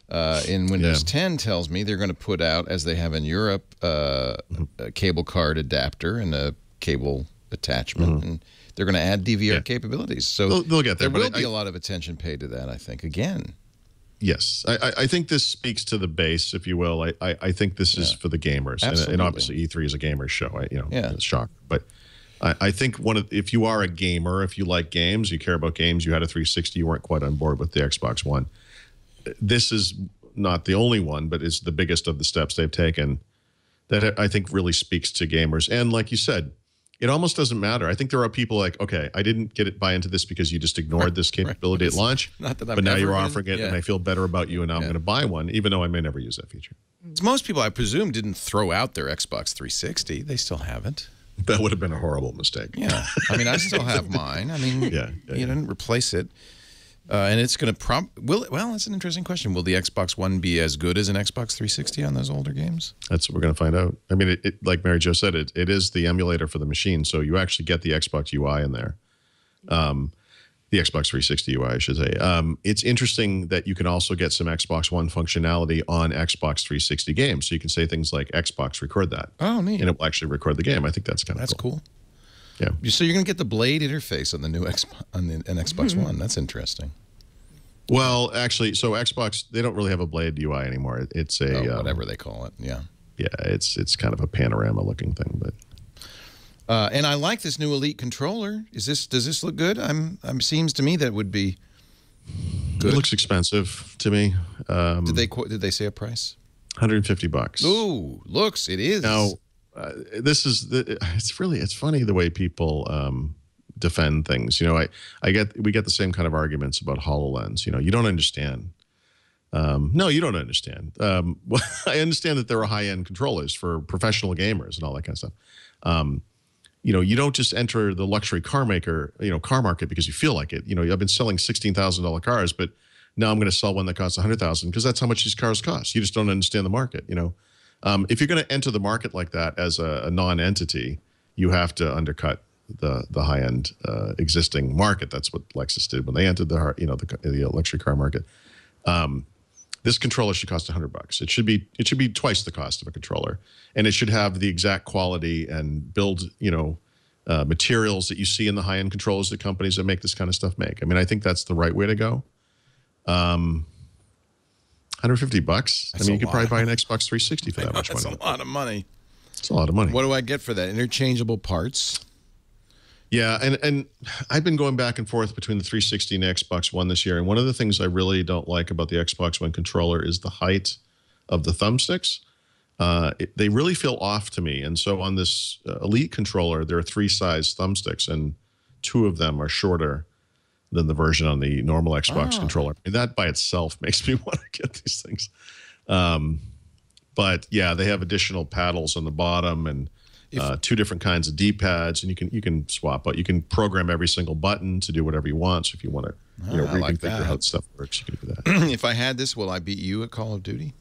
in Windows 10 tells me they're going to put out, as they have in Europe, a cable card adapter and a cable attachment. And they're going to add DVR capabilities. So they'll get there. There will be a lot of attention paid to that, I think, again. Yes. I think this speaks to the base, if you will. I think this is for the gamers. And obviously E3 is a gamer show. It's shock. But I think if you are a gamer, if you like games, you care about games, you had a 360, you weren't quite on board with the Xbox One. This is not the only one, but it's the biggest of the steps they've taken that I think really speaks to gamers. And like you said, it almost doesn't matter. I think there are people like, okay, I didn't buy into this because you just ignored this capability at launch, not that but now you're offering it, and I feel better about you, and now I'm going to buy one, even though I may never use that feature. Most people, I presume, didn't throw out their Xbox 360. They still haven't. That would have been a horrible mistake. Yeah. I mean, I still have mine. I mean, you didn't replace it. And it's going to well, that's an interesting question. Will the Xbox One be as good as an Xbox 360 on those older games? That's what we're going to find out. I mean, like Mary Jo said, it is the emulator for the machine, so you actually get the Xbox UI in there. The Xbox 360 UI, I should say. It's interesting that you can also get some Xbox One functionality on Xbox 360 games. So you can say things like, Xbox, record that. Oh, neat. And it will actually record the game. I think that's kind of cool. Yeah. So you're going to get the Blade interface on the new Xbox One. That's interesting. Well, actually, so Xbox, they don't really have a Blade UI anymore. It's a whatever they call it. Yeah. Yeah, it's kind of a panorama looking thing, but. And I like this new Elite controller. Does this look good? Seems to me that it would be good. It looks expensive to me. Did they say a price? $150. Ooh, it is. Now, it's funny the way people defend things. You know, we get the same kind of arguments about HoloLens. You know, you don't understand. No, you don't understand. Well, I understand that there are high-end controllers for professional gamers and all that kind of stuff. You know, you don't just enter the luxury car market because you feel like it. You know, I've been selling $16,000 cars, but now I'm going to sell one that costs $100,000 because that's how much these cars cost. You just don't understand the market. You know, if you're going to enter the market like that as a non-entity, you have to undercut the high-end existing market. That's what Lexus did when they entered the luxury car market. This controller should cost $100. It should be twice the cost of a controller, and it should have the exact quality and build materials that you see in the high-end controllers that companies that make this kind of stuff make. I mean, I think that's the right way to go. $150. I mean, you could probably buy an Xbox 360 for that much money. That's a lot of money. It's a lot of money. What do I get for that? Interchangeable parts. Yeah, and I've been going back and forth between the 360 and the Xbox One this year, and one of the things I really don't like about the Xbox One controller is the height of the thumbsticks. They really feel off to me, and so on this Elite controller, there are 3 size thumbsticks, and 2 of them are shorter than the version on the normal Xbox controller. And that by itself makes me want to get these things. But yeah, they have additional paddles on the bottom and 2 different kinds of D-pads, and you can swap out. You can program every single button to do whatever you want. So if you want to reconfigure how stuff works, you can do that. If I had this, will I beat you at Call of Duty?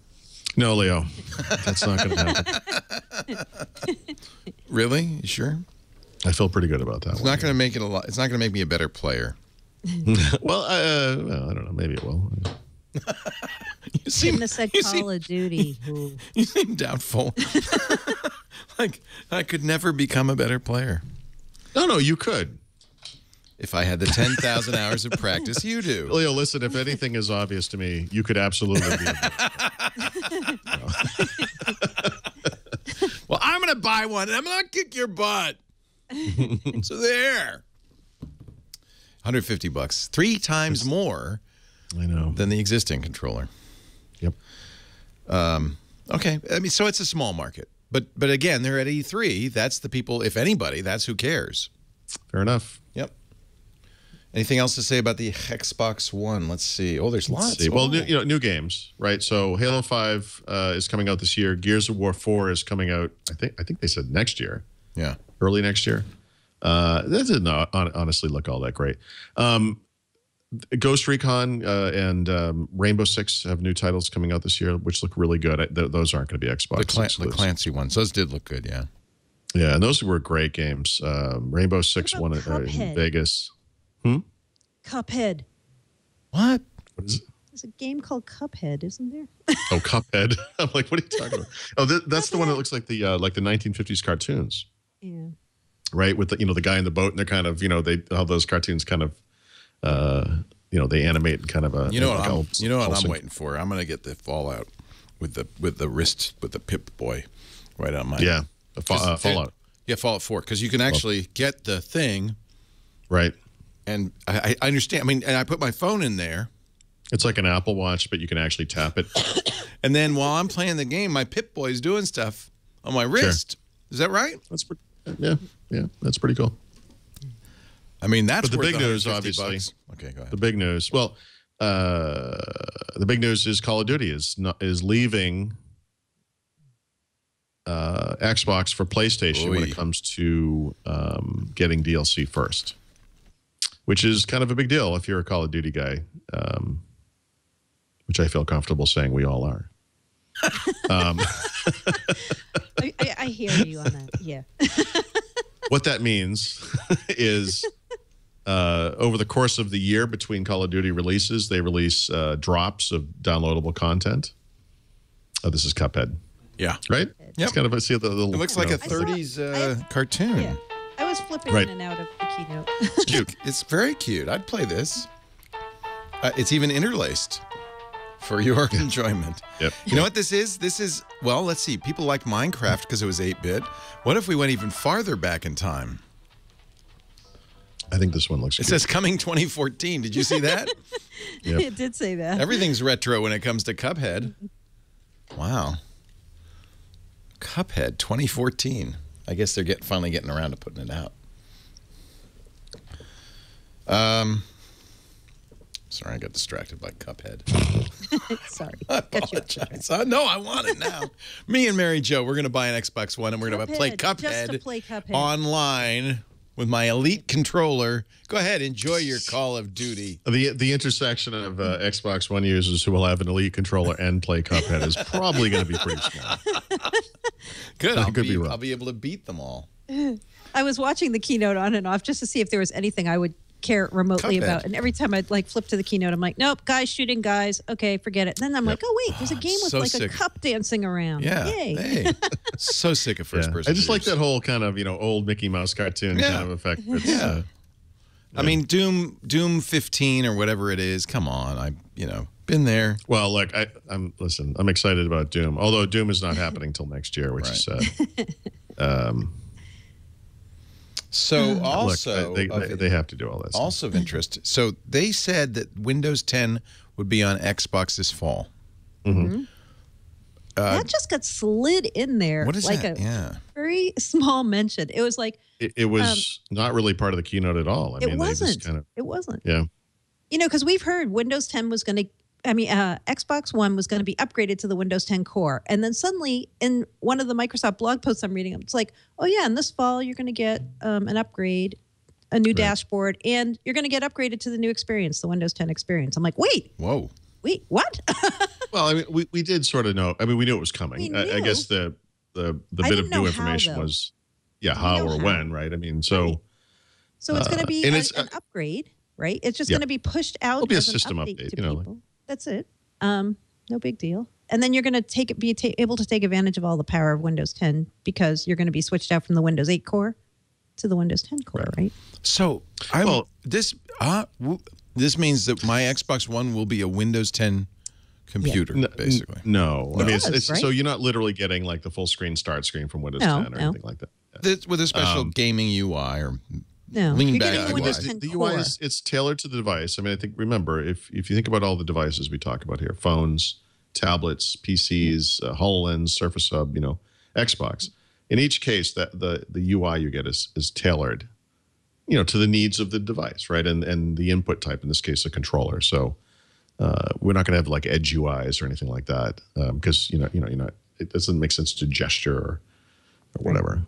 No, Leo, that's not going to happen. Really? You sure? I feel pretty good about that. It's not going to make it a lot. It's not going to make me a better player. Well, I don't know. Maybe it will. You shouldn't have said Call of Duty. You seem doubtful. Like I could never become a better player. No, you could. If I had the 10,000 hours of practice you do. Leo, listen, if anything is obvious to me, you could absolutely be a better player. Well, I'm going to buy one, and I'm going to kick your butt. So there. $150. 3 times more than the existing controller. Yep. Okay. I mean, so it's a small market. But again, they're at E3. That's the people, if anybody, that's who cares. Fair enough. Yep. Anything else to say about the Xbox One? Let's see. Oh, there's lots. Well, new games, right? So Halo 5 is coming out this year. Gears of War 4 is coming out, I think they said next year. Yeah. Early next year. That didn't honestly look all that great. Ghost Recon and Rainbow Six have new titles coming out this year, which look really good. Those aren't going to be Xbox. The Clancy ones. Those did look good, yeah. Yeah, and those were great games. Rainbow Six won in Vegas. Cuphead. What? What is it? There's a game called Cuphead, isn't there? Oh, Cuphead. I'm like, what are you talking about? Oh, that's the one that looks like the 1950s cartoons. Yeah. Right, with the guy in the boat, and they're kind of how those cartoons kind of they animate in kind of a what I'm waiting for. I'm gonna get the Fallout with the wrist with the Pip Boy right on my Fallout. Yeah, Fallout 4, because you can actually get the thing. Right. And I understand. I mean, and I put my phone in there. It's like an Apple Watch, but you can actually tap it. And then while I'm playing the game, my Pip Boy's doing stuff on my wrist. Is that right? That's yeah, that's pretty cool. I mean, that's but the worth big news, $150. obviously. Okay, go ahead. The big news. Well, the big news is Call of Duty is leaving Xbox for PlayStation when it comes to getting DLC first, which is kind of a big deal if you're a Call of Duty guy, which I feel comfortable saying we all are. I hear you on that. Yeah. What that means is over the course of the year between Call of Duty releases, they release drops of downloadable content. Oh, this is Cuphead. Yeah. Right? Yep. It's kind of it looks like a 30s cartoon. Yeah. I was flipping in and out of the keynote. It's cute. It's very cute. I'd play this. It's even interlaced for your enjoyment. Yep. You know what this is? This is, well, let's see. People like Minecraft because it was 8-bit. What if we went even farther back in time? I think this one looks It cute. says coming 2014. Did you see that? Yep. It did say that. Everything's retro when it comes to Cuphead. Wow. Cuphead 2014. I guess they're finally getting around to putting it out. Sorry, I got distracted by Cuphead. Sorry. I apologize. No, I want it now. Me and Mary Jo, we're going to buy an Xbox One and we're going to play Just to play Cuphead. online with my Elite controller. Go ahead, enjoy your Call of Duty. The intersection of Xbox One users who will have an Elite controller and play Cuphead is probably going to be pretty small. Good. I'll be able to beat them all. I was watching the keynote on and off just to see if there was anything I would care remotely Cuphead. about. And every time I'd like flip to the keynote, I'm like, nope, guys shooting guys. Okay, forget it. Then I'm like, oh wait, there's a game with so like sick. a cup dancing around. Yeah. Yay. Hey. So sick of first person. I just like shooters. that whole kind of, old Mickey Mouse cartoon kind of effect. It's, I mean, Doom 15 or whatever it is. Come on, been there. well, look, I'm excited about Doom. Although Doom is not happening till next year, which is sad. So also, look, they have to do all this. Also of interest. So they said that Windows 10 would be on Xbox this fall. Mm-hmm. That just got slid in there. What is like that? a very small mention. It was like It was not really part of the keynote at all. I mean, it they just wasn't. kind of, It wasn't. yeah. Because we've heard Windows 10 was going to, Xbox One was going to be upgraded to the Windows 10 core. And then suddenly in one of the Microsoft blog posts I'm reading, it's like, oh yeah, and this fall you're going to get an upgrade, a new dashboard, and you're going to get upgraded to the new experience, the Windows 10 experience. I'm like, wait, what? Well, I mean, we did sort of know. I mean, we knew it was coming. I guess the bit of new information was, how or when, right? I mean, so it's going to be and an upgrade, right? It's just going to be pushed out. It'll be a as an system update, to you know. people. That's it. No big deal. And then you're going to be able to take advantage of all the power of Windows 10 because you're going to be switched out from the Windows 8 core to the Windows 10 core, right? So this means that my Xbox One will be a Windows 10 computer, basically. No. I mean, it's right? so you're not literally getting like the full screen start screen from Windows 10 or anything like that. Yeah. With a special gaming UI or No, lean you're back getting the UI. Windows 10 The core. UI it's tailored to the device. I mean, I think remember if you think about all the devices we talk about here, phones, tablets, PCs, HoloLens, Surface Hub, Xbox. In each case, that the UI you get is tailored, to the needs of the device, right? And the input type, in this case, a controller. So we're not going to have like edge UIs or anything like that because it doesn't make sense to gesture or whatever.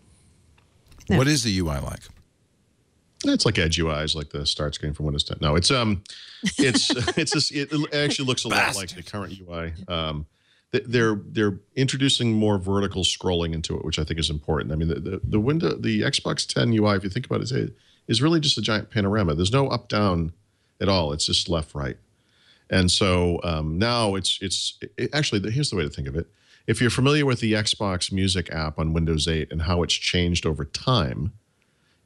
No. What is the UI like? It's like edge UIs, like the start screen from Windows 10. No, it's just, it actually looks a lot like the current UI. They're introducing more vertical scrolling into it, which I think is important. I mean, the Xbox 10 UI, if you think about it, is really just a giant panorama. There's no up down at all. It's just left right. And so now actually here's the way to think of it. If you're familiar with the Xbox Music app on Windows 8 and how it's changed over time,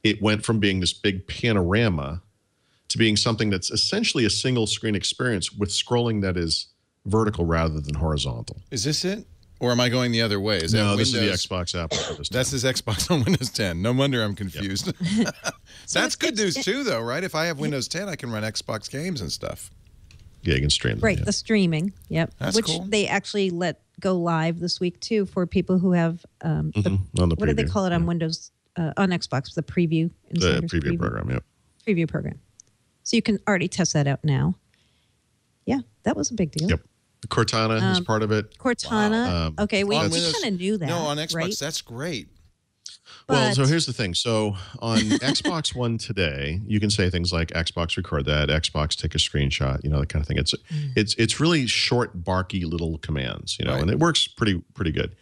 it went from being this big panorama to being something that's essentially a single screen experience with scrolling that is vertical rather than horizontal. Is this it? Or am I going the other way? Is that This Windows? is the Xbox app. On Windows 10. That's his Xbox on Windows 10. No wonder I'm confused. That's good news too, though, right? If I have Windows 10, I can run Xbox games and stuff. Yeah, you can stream them. Right, yeah. the streaming. Yep. That's Which cool. they actually let go live this week too for people who have On the what do they preview, call it on yeah. Windows on Xbox? The preview. The Insider's preview program, yep. Preview program. So you can already test that out now. Yeah, that was a big deal. Yep. Cortana is part of it. Cortana. Wow. Okay, we On kind Windows- of knew that. No, on Xbox, right? that's great. Well, But- so here's the thing. So on Xbox One today, you can say things like Xbox record that, Xbox take a screenshot, that kind of thing. It's really short, barky little commands, Right. and it works pretty good.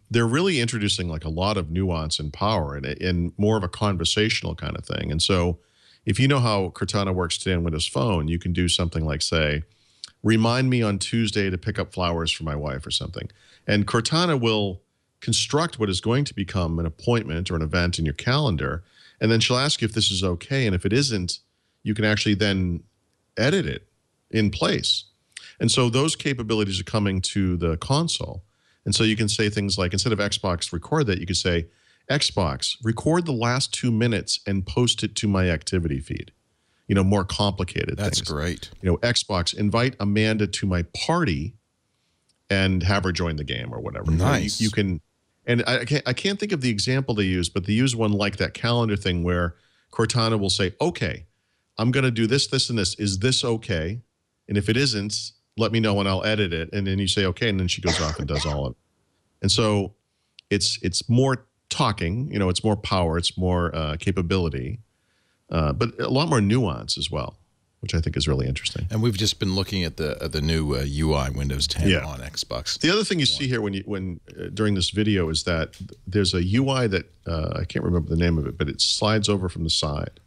They're really introducing like a lot of nuance and power and more of a conversational kind of thing. And so if you know how Cortana works today on Windows Phone, you can do something like say, remind me on Tuesday to pick up flowers for my wife or something. And Cortana will construct what is going to become an appointment or an event in your calendar. And then she'll ask you if this is okay. And if it isn't, you can actually then edit it in place. And so those capabilities are coming to the console. And so you can say things like, instead of Xbox record that, you could say, Xbox, record the last 2 minutes and post it to my activity feed. More complicated That's things. great. Xbox, invite Amanda to my party and have her join the game or whatever. Nice. You can, and I can't think of the example they use, but they use one like that calendar thing where Cortana will say, okay, I'm going to do this, this, and this. Is this okay? And if it isn't, let me know and I'll edit it. And then you say, okay. And then she goes off and does all of it. And so it's more talking, it's more power, it's more capability, but a lot more nuance as well, which I think is really interesting. And we've just been looking at the new UI Windows 10 Yeah. on Xbox. The other thing you see here when during this video is that there's a UI that I can't remember the name of it, but it slides over from the side.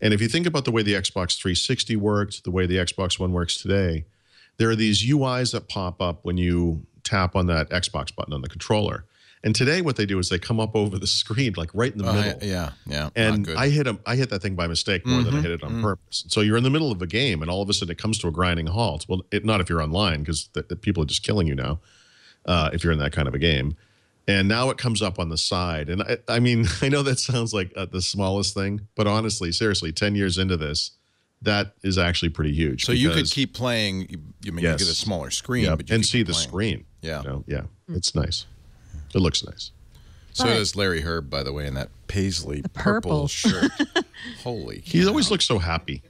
And if you think about the way the Xbox 360 worked, the way the Xbox One works today, there are these UIs that pop up when you tap on that Xbox button on the controller. And today what they do is they come up over the screen, like right in the middle. Yeah. And not good. I hit that thing by mistake more than I hit it on purpose. So you're in the middle of a game, and all of a sudden it comes to a grinding halt. Well, not if you're online, because the people are just killing you now. If you're in that kind of a game, and now it comes up on the side. And I mean, I know that sounds like the smallest thing, but honestly, seriously, 10 years into this, that is actually pretty huge. So you could keep playing. You mean you Yes. get a smaller screen, yeah, but you and could see keep the playing. screen. Yeah. Yeah, it's nice. It looks nice. So But- does Larry Herb, by the way, in that paisley purple. purple shirt. Holy cow. He always looks so happy.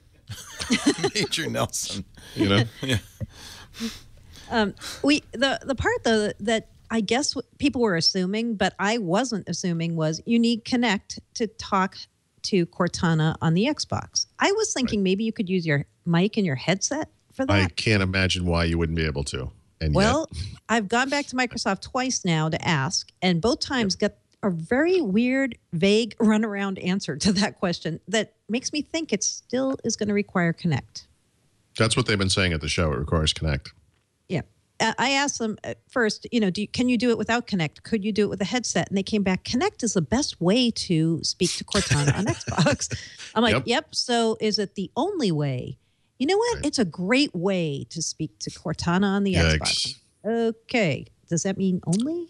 Major Nelson. Yeah. The part though that I guess people were assuming, but I wasn't assuming, was you need Connect to talk to Cortana on the Xbox. I was thinking maybe you could use your mic and your headset for that. I can't imagine why you wouldn't be able to. And Well, I've gone back to Microsoft twice now to ask, and both times got a very weird, vague runaround answer to that question that makes me think it still is going to require Connect. that's what they've been saying at the show. It requires Connect. Yeah. I asked them at first, can you do it without Connect? Could you do it with a headset? And they came back, Connect is the best way to speak to Cortana on Xbox. I'm like, yep. So is it the only way? You know what? Right. It's a great way to speak to Cortana on the Yikes. Xbox. Okay. Does that mean only?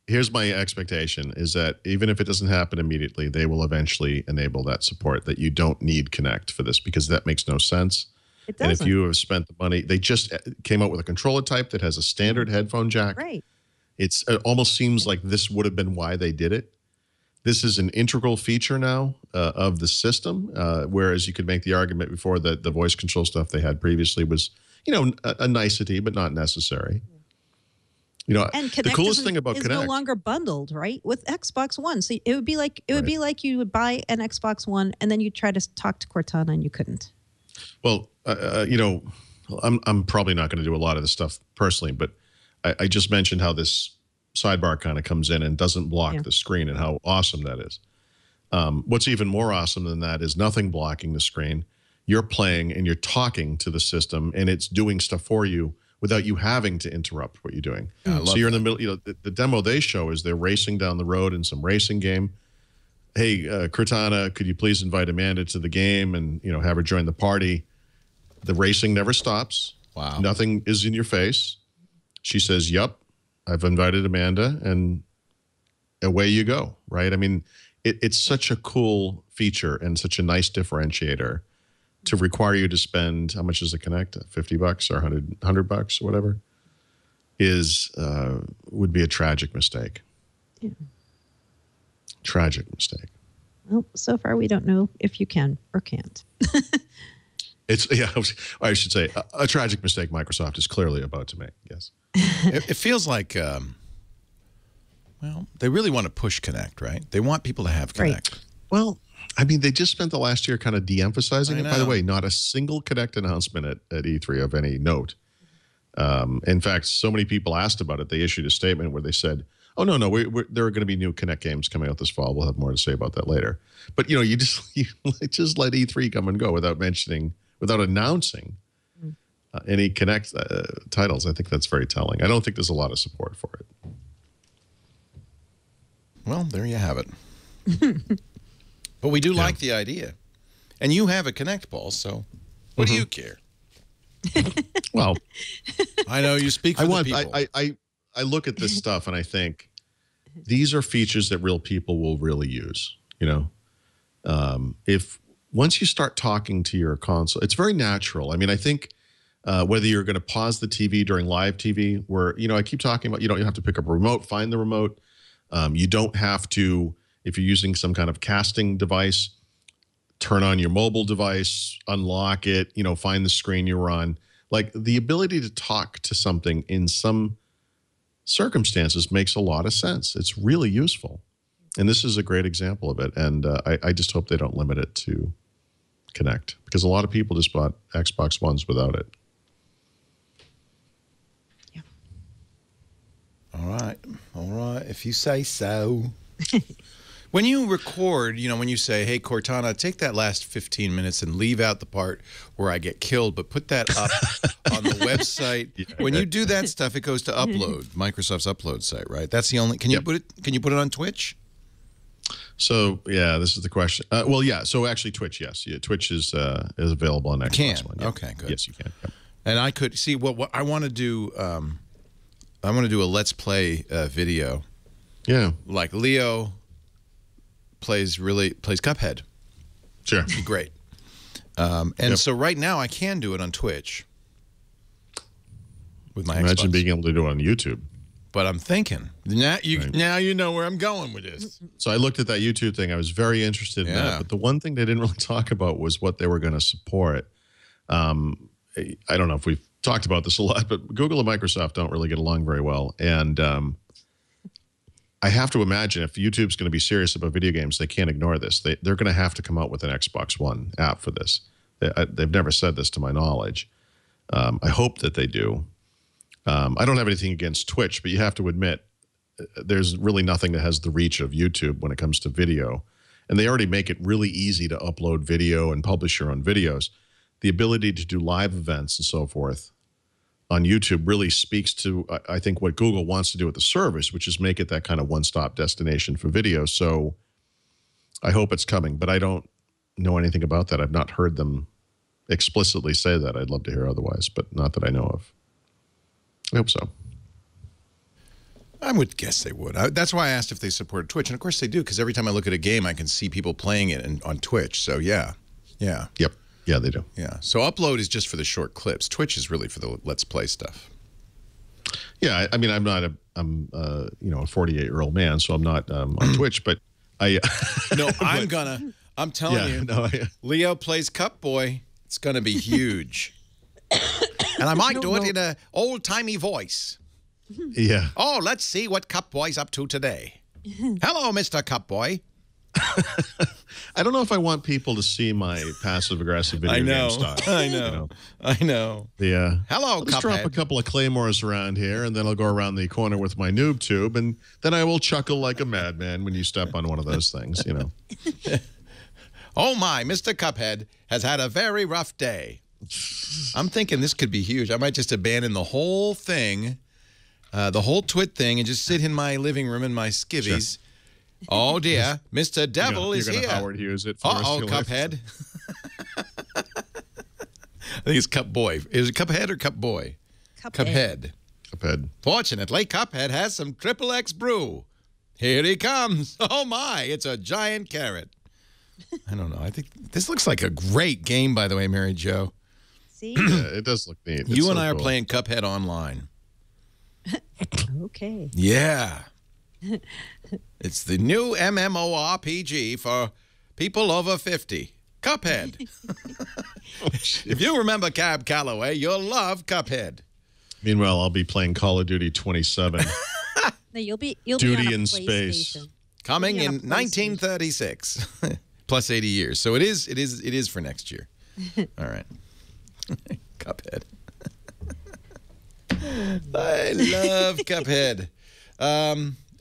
Here's my expectation is that even if it doesn't happen immediately, they will eventually enable that support, that you don't need Connect for this, because that makes no sense. It And doesn't. if you have spent the money, they just came out with a controller type that has a standard headphone jack. Right. It almost seems like this would have been why they did it. This is an integral feature now of the system, whereas you could make the argument before that the voice control stuff they had previously was, a nicety, but not necessary. And the Connect coolest thing about is Connect. no longer bundled, right, with Xbox One. So it would be like you would buy an Xbox One and then you try to talk to Cortana and you couldn't. Well, I'm probably not going to do a lot of this stuff personally, but I just mentioned how this sidebar kind of comes in and doesn't block the screen, and how awesome that is. What's even more awesome than that is nothing blocking the screen. You're playing and you're talking to the system, and it's doing stuff for you without you having to interrupt what you're doing. So you're in the middle. The demo they show is they're racing down the road in some racing game. Hey, Cortana, could you please invite Amanda to the game and have her join the party? The racing never stops. Wow. Nothing is in your face. She says, "Yup, I've invited Amanda," and away you go. Right? I mean, it's such a cool feature and such a nice differentiator to require you to spend, how much does it connect? $50 or $100 or whatever, would be a tragic mistake. Yeah. Tragic mistake. Well, so far we don't know if you can or can't. I should say a tragic mistake Microsoft is clearly about to make. Yes. It feels like, well, they really want to push Connect, right? They want people to have Connect. Right. Well, I mean, they just spent the last year kind of de-emphasizing it. By the way, not a single Connect announcement at E3 of any note. In fact, so many people asked about it, they issued a statement where they said, oh, no, there are going to be new Connect games coming out this fall. We'll have more to say about that later. But, you just let E3 come and go without announcing any Connect titles. I think that's very telling. I don't think there's a lot of support for it. Well, there you have it. But we do like the idea. And you have a Connect, Paul, so what do you care? Well, I know you speak for the people. I look at this stuff and I think these are features that real people will really use. If once you start talking to your console, it's very natural. I mean, I think whether you're going to pause the TV during live TV, where I keep talking about, you don't have to pick up a remote, find the remote. You don't have to, if you're using some kind of casting device, turn on your mobile device, unlock it, find the screen you're on. Like the ability to talk to something in some circumstances makes a lot of sense. It's really useful. And this is a great example of it. And I just hope they don't limit it to Connect, because a lot of people just bought Xbox Ones without it. Yeah. All right, if you say so. When you record, when you say, hey, Cortana, take that last 15 minutes and leave out the part where I get killed, but put that up on the website. Yeah. When you do that stuff, it goes to upload, Microsoft's upload site, right? That's the only, can you put it on Twitch? So, yeah, this is the question. Well, yeah, so actually Twitch, yes. Yeah, Twitch is available on Xbox One. Yeah. Okay, good. Yes, you can. Yep. And I could, see, what I want to do, I want to do a Let's Play video. Yeah. Like Leo plays Cuphead. Sure. It'd be great. And so right now I can do it on Twitch with my Imagine Xbox. being able to do it on YouTube. But I'm thinking, now you know where I'm going with this. So I looked at that YouTube thing. I was very interested in that. But the one thing they didn't really talk about was what they were going to support. I don't know if we've talked about this a lot, but Google and Microsoft don't really get along very well. And I have to imagine if YouTube's going to be serious about video games, they can't ignore this. They're going to have to come out with an Xbox One app for this. They've never said this to my knowledge. I hope that they do. I don't have anything against Twitch, but you have to admit there's really nothing that has the reach of YouTube when it comes to video. And they already make it really easy to upload video and publish your own videos. The ability to do live events and so forth on YouTube really speaks to, I think, what Google wants to do with the service, which is make it that kind of one-stop destination for video. So I hope it's coming, but I don't know anything about that. I've not heard them explicitly say that. I'd love to hear otherwise, but not that I know of. I hope so. I would guess they would. That's why I asked if they supported Twitch. And of course they do, because every time I look at a game, I can see people playing it on Twitch. So yeah. Yep. Yeah, they do. Yeah. So upload is just for the short clips. Twitch is really for the Let's Play stuff. Yeah. I mean, I'm not a 48-year-old man, so I'm not on Twitch, but I. No, I'm telling you. No, Leo plays Cup Boy. It's going to be huge. And I might do it in an old-timey voice. Yeah. Oh, let's see what Cup Boy's up to today. Hello, Mr. Cup Boy. I don't know if I want people to see my passive-aggressive video game style. I know. Yeah. Hello, I'll just drop a couple of claymores around here, and then I'll go around the corner with my noob tube, and then I will chuckle like a madman when you step on one of those things, Oh, my, Mr. Cuphead has had a very rough day. I'm thinking this could be huge. I might just abandon the whole thing, the whole twit thing, and just sit in my living room in my skivvies. Sure. Oh, dear. Mr. Devil is here. You're going to Howard Hughes it for Uh-oh, Cuphead. I think it's Cup Boy. Is it Cuphead or Cup Boy? Cuphead. Cuphead. Fortunately, Cuphead has some XXX brew. Here he comes. Oh, my. It's a giant carrot. I don't know. I think this looks like a great game, by the way, Mary Jo. See? Yeah, it does look neat. You and I are playing Cuphead online. Okay. Yeah. It's the new MMORPG for people over 50. Cuphead. If you remember Cab Calloway, you'll love Cuphead. Meanwhile, I'll be playing Call of Duty 27. No, you'll be Duty on a in space. PlayStation. Coming You'll in be on a PlayStation. 1936. Plus 80 years. So it is for next year. All right. Cuphead. I love Cuphead.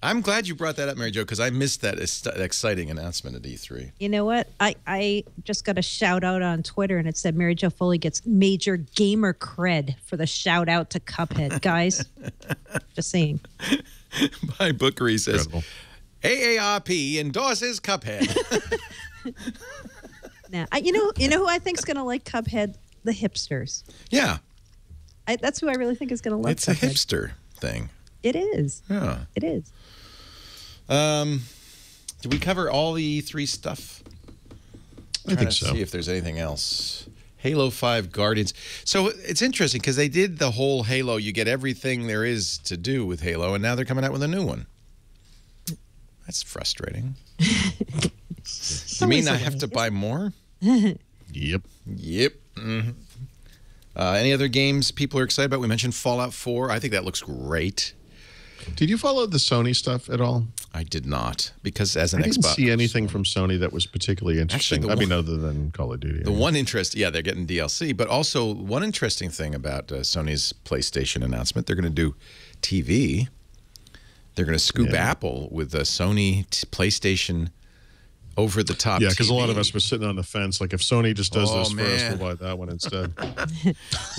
I'm glad you brought that up, Mary Jo, because I missed that exciting announcement at E3. You know what? I just got a shout out on Twitter, and it said Mary Jo Foley gets major gamer cred for the shout out to Cuphead. Guys, just saying. My bookery says, Incredible. AARP endorses Cuphead. Now, you know who I think's going to like Cuphead? The hipsters. Yeah, That's who I really think is going to like it's a Cuphead. hipster thing. It is. Yeah. It is. Did we cover all the E3 stuff? I think so. See if there's anything else. Halo 5 Guardians. So it's interesting because they did the whole Halo. You get everything there is to do with Halo, and now they're coming out with a new one. That's frustrating. You mean I have to buy more? Yep. Yep. Mm-hmm. Any other games people are excited about? We mentioned Fallout 4. I think that looks great. Did you follow the Sony stuff at all? I did not, because as an I didn't Xbox, see anything from Sony that was particularly interesting. Actually, I mean, other than Call of Duty. the one interest, yeah, they're getting DLC, but also one interesting thing about Sony's PlayStation announcement, they're going to do TV. They're going to scoop Apple with a Sony PlayStation over-the-top Yeah, because a lot TV. of us were sitting on the fence. Like, if Sony just does this first, man. we'll buy that one instead.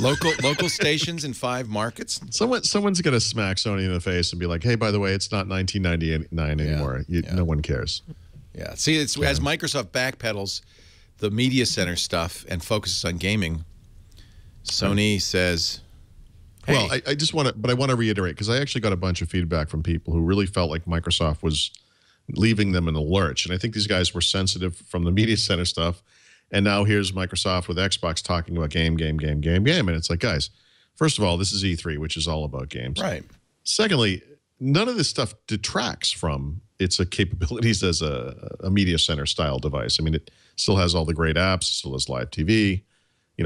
local stations in 5 markets. Someone's going to smack Sony in the face and be like, hey, by the way, it's not 1999 anymore. No one cares. Yeah. See, it's as Microsoft backpedals the media center stuff and focuses on gaming, Sony says, hey. Well, I just want to, but I want to reiterate, because I actually got a bunch of feedback from people who really felt like Microsoft was leaving them in the lurch. And I think these guys were sensitive from the media center stuff. And now here's Microsoft with Xbox talking about game. And it's like, guys, first of all, this is E3, which is all about games. Right. Secondly, none of this stuff detracts from its capabilities as a media center style device. I mean, it still has all the great apps, still has live TV,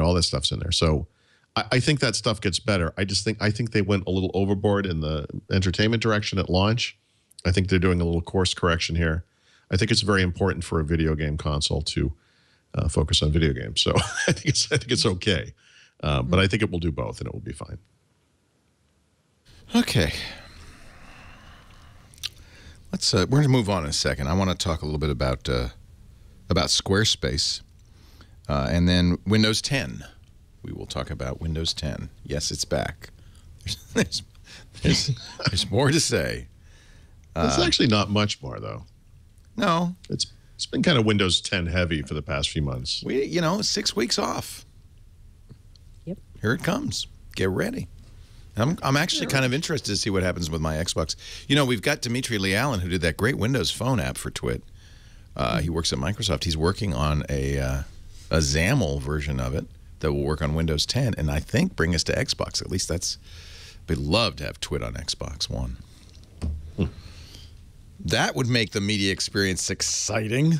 all that stuff's in there. So I think that stuff gets better. I think they went a little overboard in the entertainment direction at launch. I think they're doing a little course correction here. I think it's very important for a video game console to focus on video games. So I think it's okay, but I think it will do both, and it will be fine. Okay. We're going to move on in a second. I want to talk a little bit about Squarespace, and then Windows 10. We will talk about Windows 10. Yes, it's back. There's more to say. It's actually not much more, though. No. It's been kind of Windows 10 heavy for the past few months. 6 weeks off. Yep. Here it comes. Get ready. I'm actually kind of interested to see what happens with my Xbox. We've got Dimitri Lee Allen, who did that great Windows Phone app for Twit. He works at Microsoft. He's working on a XAML version of it that will work on Windows 10, and I think bring us to Xbox. At least we'd love to have Twit on Xbox One. That would make the media experience exciting.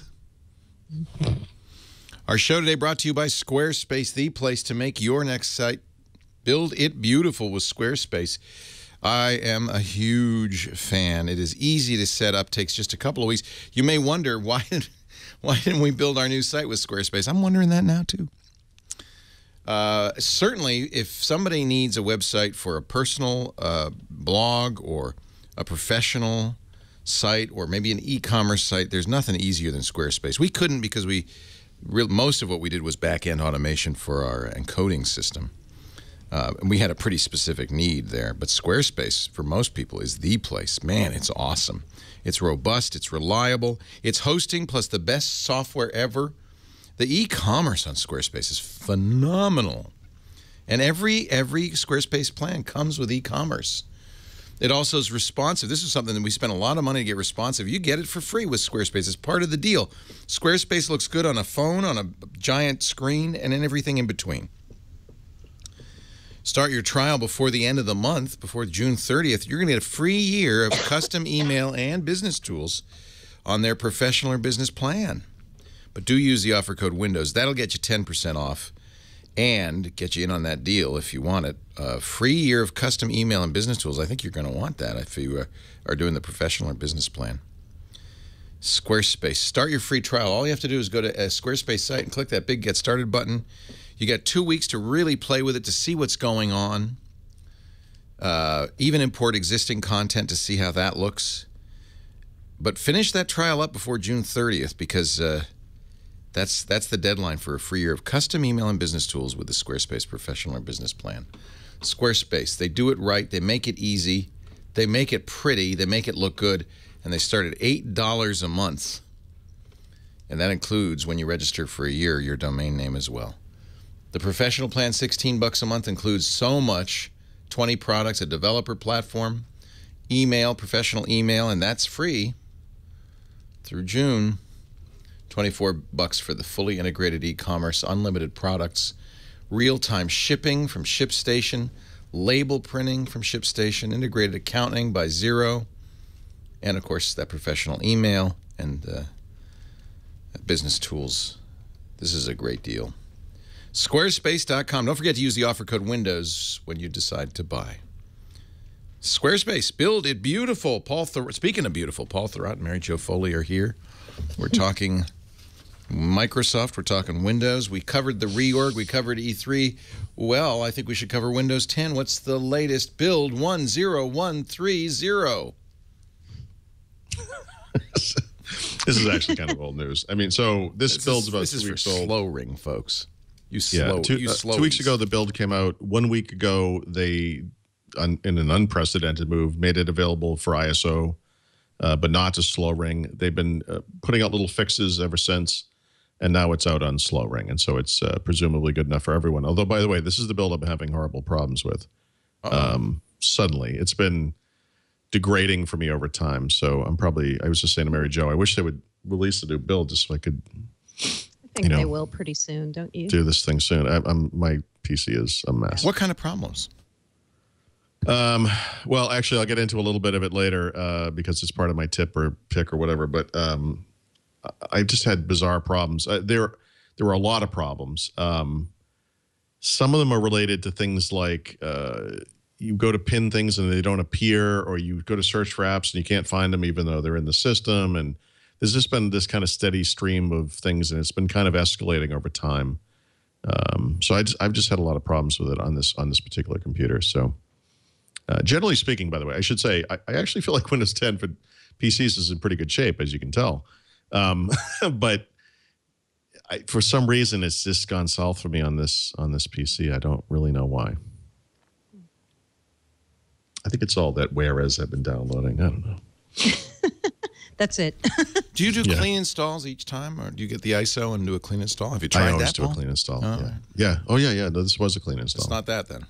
Our show today brought to you by Squarespace, the place to make your next site. Build it beautiful with Squarespace. I am a huge fan. It is easy to set up, takes just a couple of weeks. You may wonder, why didn't we build our new site with Squarespace? I'm wondering that now, too. Certainly, if somebody needs a website for a personal blog or a professional site or maybe an e-commerce site, there's nothing easier than Squarespace. We couldn't because most of what we did was back-end automation for our encoding system. And we had a pretty specific need there. But Squarespace, for most people, is the place. Man, it's awesome. It's robust. It's reliable. It's hosting plus the best software ever. The e-commerce on Squarespace is phenomenal. And every Squarespace plan comes with e-commerce. It also is responsive. This is something that we spent a lot of money to get responsive. You get it for free with Squarespace. It's part of the deal. Squarespace looks good on a phone, on a giant screen, and in everything in between. Start your trial before the end of the month, before June 30th. You're going to get a free year of custom email and business tools on their professional or business plan. But do use the offer code WINDOWS. That'll get you 10% off and get you in on that deal if you want it. A free year of custom email and business tools. I think you're going to want that if you are doing the professional or business plan. Squarespace. Start your free trial. All you have to do is go to a Squarespace site and click that big Get Started button. You got 2 weeks to really play with it, to see what's going on. Even import existing content to see how that looks. But finish that trial up before June 30th because that's the deadline for a free year of custom email and business tools with the Squarespace Professional or Business Plan. Squarespace, they do it right. They make it easy. They make it pretty. They make it look good. And they start at $8 a month. And that includes, when you register for a year, your domain name as well. The professional plan, $16 a month, includes so much: 20 products, a developer platform, email, professional email, and that's free through June. $24 for the fully integrated e-commerce, unlimited products, real-time shipping from ShipStation, label printing from ShipStation, integrated accounting by Xero, and of course that professional email and business tools. This is a great deal. Squarespace.com. Don't forget to use the offer code WINDOWS when you decide to buy. Squarespace, build it beautiful. Speaking of beautiful, Paul Thurrott and Mary Jo Foley are here. We're talking Microsoft. We're talking Windows. We covered the reorg. We covered E3. Well, I think we should cover Windows 10. What's the latest? Build 10130. This is actually kind of old news. I mean, so this build's about 2 weeks old. Slow ring, folks. You Yeah, two weeks ago, the build came out. 1 week ago, they, in an unprecedented move, made it available for ISO, but not to slow ring. They've been putting out little fixes ever since, and now it's out on slow ring, and so it's presumably good enough for everyone. Although, by the way, this is the build I've been having horrible problems with. Suddenly, it's been degrading for me over time. So I was just saying to Mary Jo, I wish they would release a new build just so I could. I think they will pretty soon, don't you? Do this thing soon. My PC is a mess. What kind of problems? Well, actually, I'll get into a little bit of it later because it's part of my tip or pick or whatever. But I just had bizarre problems. There were a lot of problems. Some of them are related to things like you go to pin things and they don't appear, or you go to search for apps and you can't find them even though they're in the system. And there's just been this kind of steady stream of things, and it's been kind of escalating over time. So I've just had a lot of problems with it on this particular computer. So generally speaking, by the way, I should say I actually feel like Windows 10 for PCs is in pretty good shape, as you can tell. But for some reason, it's just gone south for me on this PC. I don't really know why. I think it's all that whereas I've been downloading. I don't know. That's it. Do you do clean installs each time, or do you get the ISO and do a clean install? Have you tried that? I always do a clean install. Oh, yeah. right. Yeah. Oh, yeah, yeah. No, this was a clean install. It's not that, then.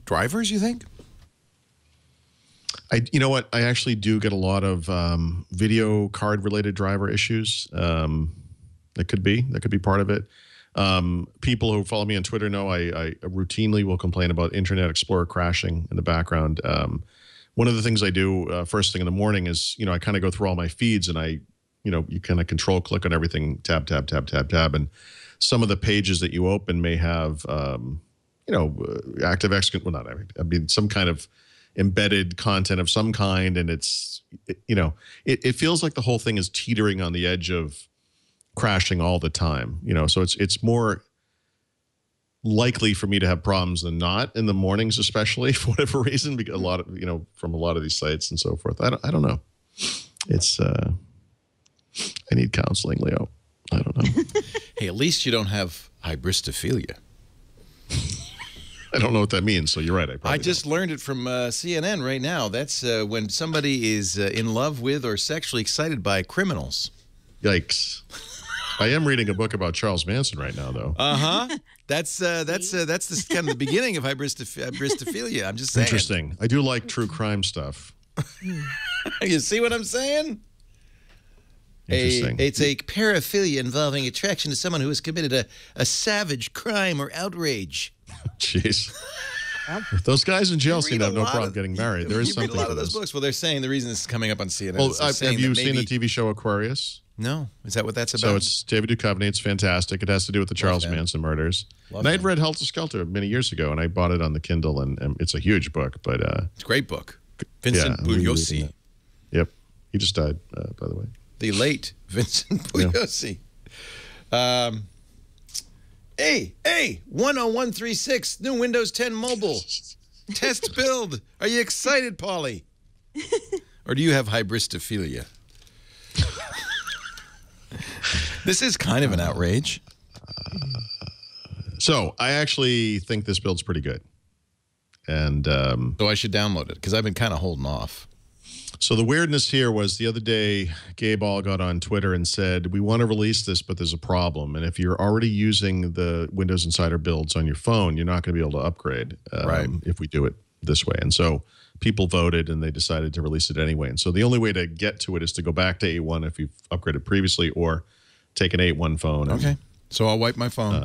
Drivers, you think? You know what? I actually do get a lot of video card-related driver issues. That could be part of it. People who follow me on Twitter know I routinely will complain about Internet Explorer crashing in the background. One of the things I do first thing in the morning is, I kind of go through all my feeds and you kind of control click on everything, tab, tab, tab, tab, tab. And some of the pages that you open may have, ActiveX, well, not every, I mean, some kind of embedded content of some kind. And it feels like the whole thing is teetering on the edge of crashing all the time, so it's more likely for me to have problems than not in the mornings, especially for whatever reason, because a lot of, from a lot of these sites and so forth. I don't know. It's, I need counseling, Leo. I don't know. Hey, at least you don't have hybristophilia. I don't know what that means, so you're right. I just learned it from CNN right now. That's when somebody is in love with or sexually excited by criminals. Yikes. I am reading a book about Charles Manson right now, though. That's the kind of the beginning of hybristophilia. I'm just saying. Interesting. I do like true crime stuff. You see what I'm saying? It's a paraphilia involving attraction to someone who has committed a savage crime or outrage. Jeez. Those guys in jail seem to have no problem getting married. There is something a lot to of those this. books. Well, they're saying the reason this is coming up on CNN. Well, have you seen the TV show Aquarius? No. Is that what that's about? So it's David Duchovny. It's fantastic. It has to do with the Charles Manson murders. And I had read Helter Skelter many years ago, and I bought it on the Kindle, and it's a huge book. But it's a great book. Vincent Bugliosi. Yep. He just died, by the way. The late Vincent Bugliosi. Hey, 10136, new Windows 10 mobile. Test build. Are you excited, Paulie? Or do you have hybristophilia? This is kind of an outrage. So I actually think this build's pretty good. And so I should download it because I've been kind of holding off. So the weirdness here was the other day, Gabe All got on Twitter and said, we want to release this, but there's a problem. And if you're already using the Windows Insider builds on your phone, you're not going to be able to upgrade if we do it this way. And so people voted and they decided to release it anyway. And so the only way to get to it is to go back to 8.1 if you've upgraded previously, or take an 8.1 phone. And, okay. So I'll wipe my phone.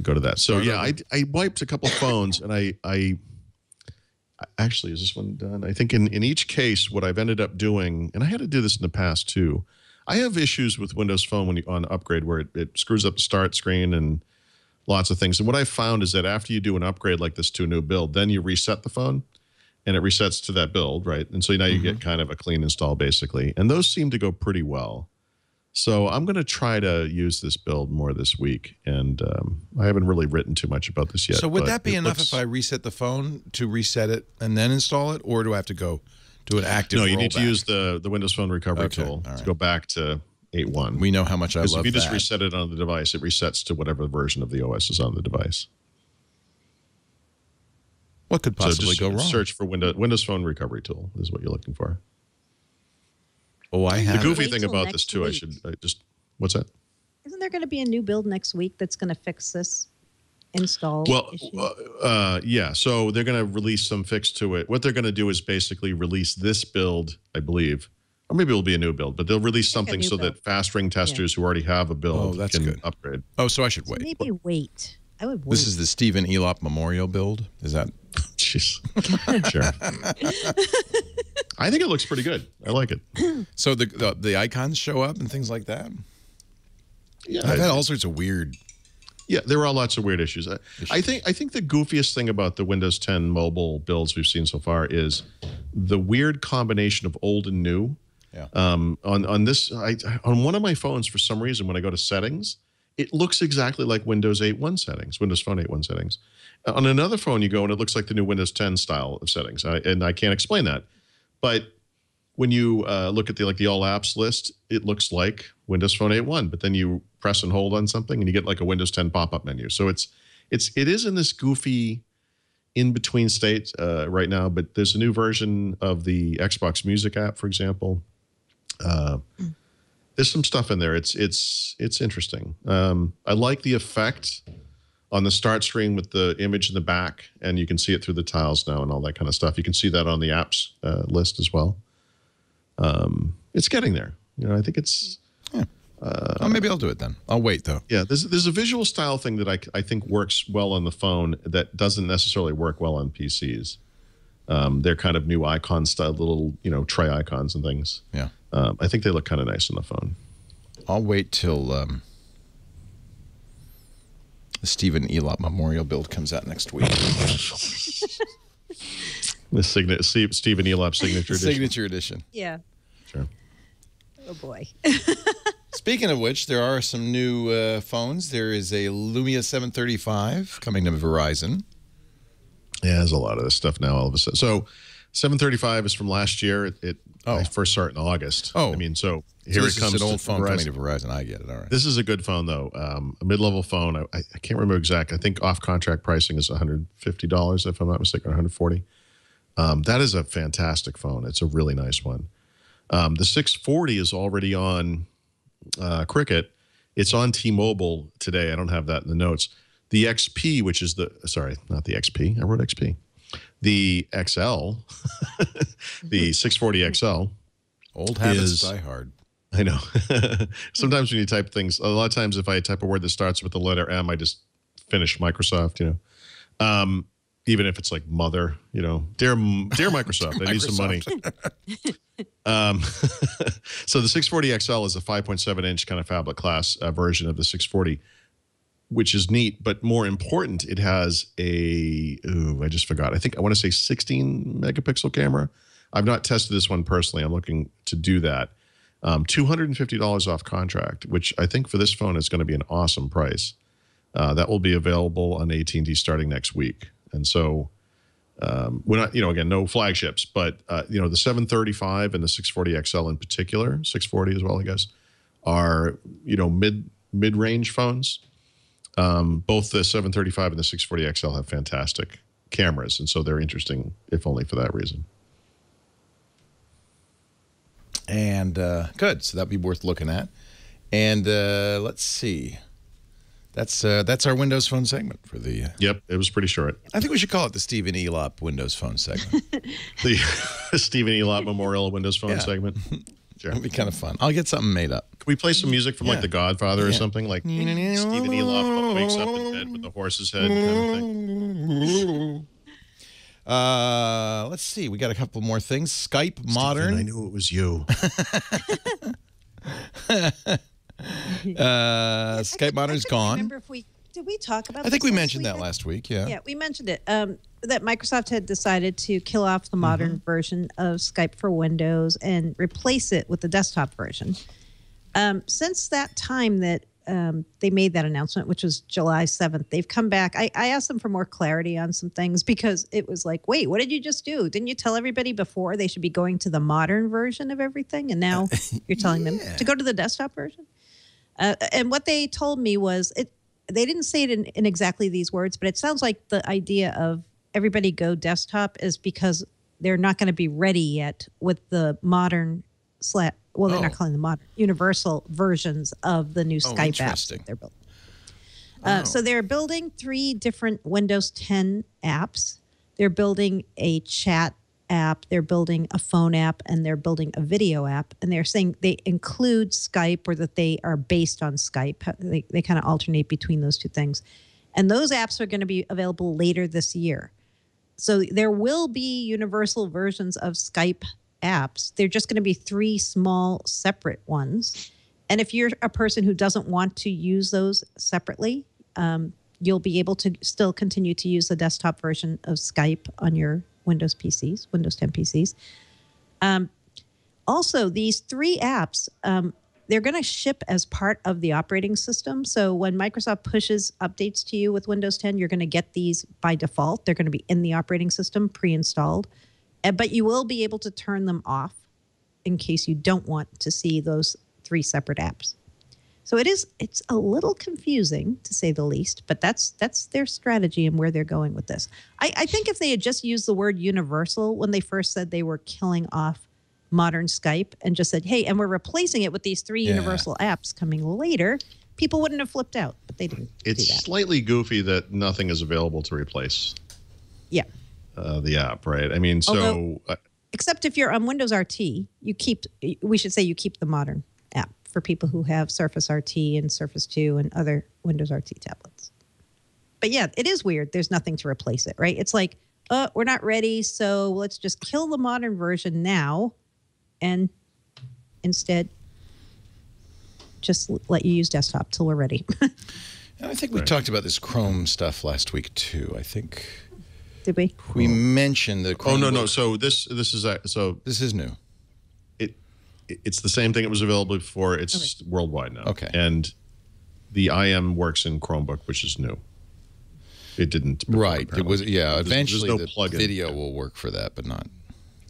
Go to that. So yeah, I wiped a couple of phones, and I actually, is this one done? I think in each case, what I've ended up doing, and I had to do this in the past too, I have issues with Windows Phone when you on upgrade where it screws up the start screen and lots of things. And what I found is that after you do an upgrade like this to a new build, then you reset the phone, and it resets to that build, right? And so now you get kind of a clean install, basically. And those seem to go pretty well. So I'm going to try to use this build more this week, and I haven't really written too much about this yet. So would that be enough if I reset the phone to reset it and then install it, or do I have to go to an active rollback? No, you need to use the Windows Phone recovery tool to go back to 8.1. We know how much I love that. If you just reset it on the device, it resets to whatever version of the OS is on the device. What could possibly go wrong? Search for Windows Phone recovery tool is what you're looking for. Oh, I have. The goofy thing about this too, what's that? Isn't there going to be a new build next week that's going to fix this install issue? Yeah. So they're going to release some fix to it. What they're going to do is basically release this build, I believe, or maybe it'll be a new build, but they'll release something so that fast ring testers who already have a build can upgrade. Oh, so I should wait. So maybe wait. I would wait. This is the Stephen Elop Memorial build. Is that? Jeez. Sure. I think it looks pretty good. I like it. So the icons show up and things like that? Yeah. I've had all sorts of weird. Yeah, there are lots of weird issues. I think the goofiest thing about the Windows 10 mobile builds we've seen so far is the weird combination of old and new. Yeah. On one of my phones, for some reason, when I go to settings, it looks exactly like Windows 8.1 settings, Windows Phone 8.1 settings. On another phone, you go and it looks like the new Windows 10 style of settings, and I can't explain that. But when you look at the all apps list, it looks like Windows Phone 8.1. But then you press and hold on something, and you get like a Windows 10 pop-up menu. So it is in this goofy in between state right now. But there's a new version of the Xbox Music app, for example. There's some stuff in there. It's interesting. I like the effect on the start screen with the image in the back, and you can see it through the tiles now and all that kind of stuff. You can see that on the apps list as well. It's getting there. You know, I think it's. Well, maybe I'll do it then. I'll wait though. Yeah, there's a visual style thing that I think works well on the phone that doesn't necessarily work well on PCs. They're kind of new icon style, little tray icons and things. Yeah. I think they look kind of nice on the phone. I'll wait till the Stephen Elop Memorial build comes out next week. The Stephen Elop signature edition. Signature edition. Yeah. Sure. Oh boy. Speaking of which, there are some new phones. There is a Lumia 735 coming to Verizon. Yeah, there's a lot of this stuff now all of a sudden. So 735 is from last year. I first saw it in August. Oh. I mean, so here it comes. It's an old phone Verizon. coming to Verizon. I get it. All right. This is a good phone, though. A mid-level phone. I can't remember exact. I think off-contract pricing is $150, if I'm not mistaken, $140. That is a fantastic phone. It's a really nice one. The 640 is already on Cricket, It's on T-Mobile today. I don't have that in the notes. The XP, which is sorry, not the XP. I wrote XP. The XL, the 640 XL. Old habits die hard. I know. Sometimes when you type things, a lot of times if I type a word that starts with the letter M, I just finish Microsoft, even if it's like mother, dear Microsoft, I need some money. So the 640 XL is a 5.7-inch kind of phablet class version of the 640, which is neat. But more important, it has I just forgot. I want to say 16 megapixel camera. I've not tested this one personally. I'm looking to do that. $250 off contract, which I think for this phone is going to be an awesome price. That will be available on AT&T starting next week. And so we're not, again, no flagships, but, the 735 and the 640 XL in particular, 640 as well, I guess, are, mid-range phones. Both the 735 and the 640 XL have fantastic cameras. And so they're interesting, if only for that reason. And good, so that'd be worth looking at. And let's see, that's our Windows Phone segment for the. Yep, it was pretty short. I think we should call it the Stephen Elop Windows Phone segment. The Stephen Elop Memorial Windows Phone segment. Sure, it'd be kind of fun. I'll get something made up. Can we play some music from like The Godfather or something, like Stephen Elop wakes up in bed with the horse's head kind of thing? Let's see. We got a couple more things. Skype Modern. Stephen, I knew it was you. Skype Modern's gone. Remember did we talk about? I think this we mentioned that week? last week. Yeah. Yeah, we mentioned it. That Microsoft had decided to kill off the modern version of Skype for Windows and replace it with the desktop version. Since that time that they made that announcement, which was July 7th, they've come back. I asked them for more clarity on some things because it was like, wait, what did you just do? Didn't you tell everybody before they should be going to the modern version of everything? And now you're telling them to go to the desktop version? And what they told me was, they didn't say it in exactly these words, but it sounds like the idea of everybody go desktop is because they're not going to be ready yet with the modern they're not calling them modern, universal versions of the new Skype apps that they're building. So they're building 3 different Windows 10 apps. They're building a chat app, they're building a phone app, and they're building a video app. And they're saying they include Skype or that they are based on Skype. They kind of alternate between those two things. And those apps are going to be available later this year. So there will be universal versions of Skype apps. They're just going to be 3 small separate ones. And if you're a person who doesn't want to use those separately, you'll be able to still continue to use the desktop version of Skype on your Windows PCs, Windows 10 PCs. Also, these 3 apps, they're going to ship as part of the operating system. So when Microsoft pushes updates to you with Windows 10, you're going to get these by default. They're going to be in the operating system, pre-installed. But you will be able to turn them off in case you don't want to see those 3 separate apps. So it's a little confusing, to say the least, but that's their strategy and where they're going with this. I think if they had just used the word universal when they first said they were killing off modern Skype and just said, hey, and we're replacing it with these 3 universal apps coming later, people wouldn't have flipped out, but they didn't do that. It's slightly goofy that nothing is available to replace the app, right? I mean, except if you're on Windows RT, we should say you keep the modern app for people who have Surface RT and Surface 2 and other Windows RT tablets. But yeah, it is weird. There's nothing to replace it, right? It's like, we're not ready, so let's just kill the modern version now and instead just let you use desktop till we're ready. And I think we talked about this Chrome stuff last week too. I think. Did we? We mentioned the Chrome. Oh no. So this is new. It's the same thing that was available before. It's worldwide now. Okay. And the IM works in Chromebook, which is new. It didn't. Before, right. apparently. It was. Yeah. Eventually, no the plugin. video will work for that, but not.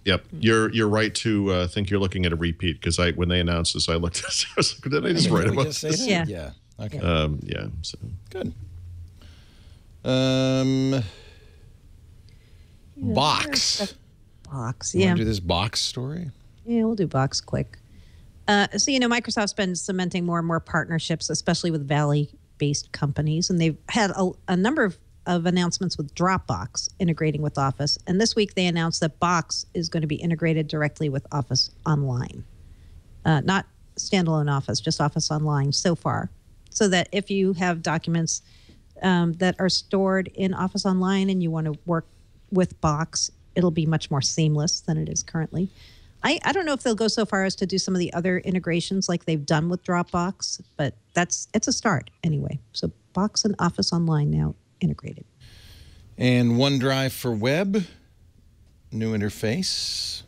Yep. You're right to think you're looking at a repeat because when they announced this, I looked at it. I was like, did I just write about this? Yeah. Yeah. Okay. Yeah. So good. Box. Box. You Yeah. want to do this box story? Yeah, we'll do box quick. So, Microsoft's been cementing more and more partnerships, especially with Valley-based companies. And they've had a number of announcements with Dropbox integrating with Office. And this week they announced that Box is going to be integrated directly with Office Online. Not standalone Office, just Office Online so far. So that if you have documents that are stored in Office Online and you want to work with Box, it'll be much more seamless than it is currently. I don't know if they'll go so far as to do some of the other integrations like they've done with Dropbox, but it's a start anyway. So Box and Office Online now integrated. And OneDrive for web, new interface.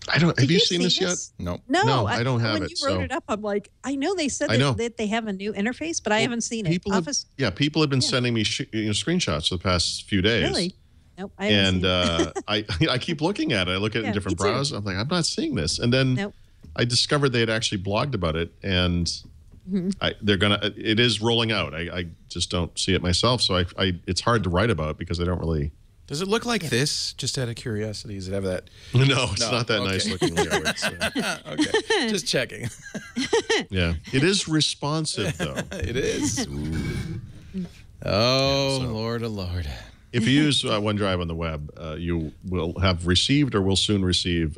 Have you seen this yet? Nope. No, I don't have it. When you wrote it up, I'm like, I know they said that they have a new interface, but I haven't seen it. People have been sending me screenshots for the past few days. Really? Nope. I haven't seen it. I keep looking at it. I look at it in different browsers. I'm like, I'm not seeing this. And then I discovered they had actually blogged about it, and it is rolling out. I just don't see it myself, so it's hard to write about because I don't really. Does it look like this? Just out of curiosity, does it have that? No, it's not that nice looking. Okay, just checking. Yeah, it is responsive though. It is. Lord, oh Lord. If you use OneDrive on the web, you will have received or will soon receive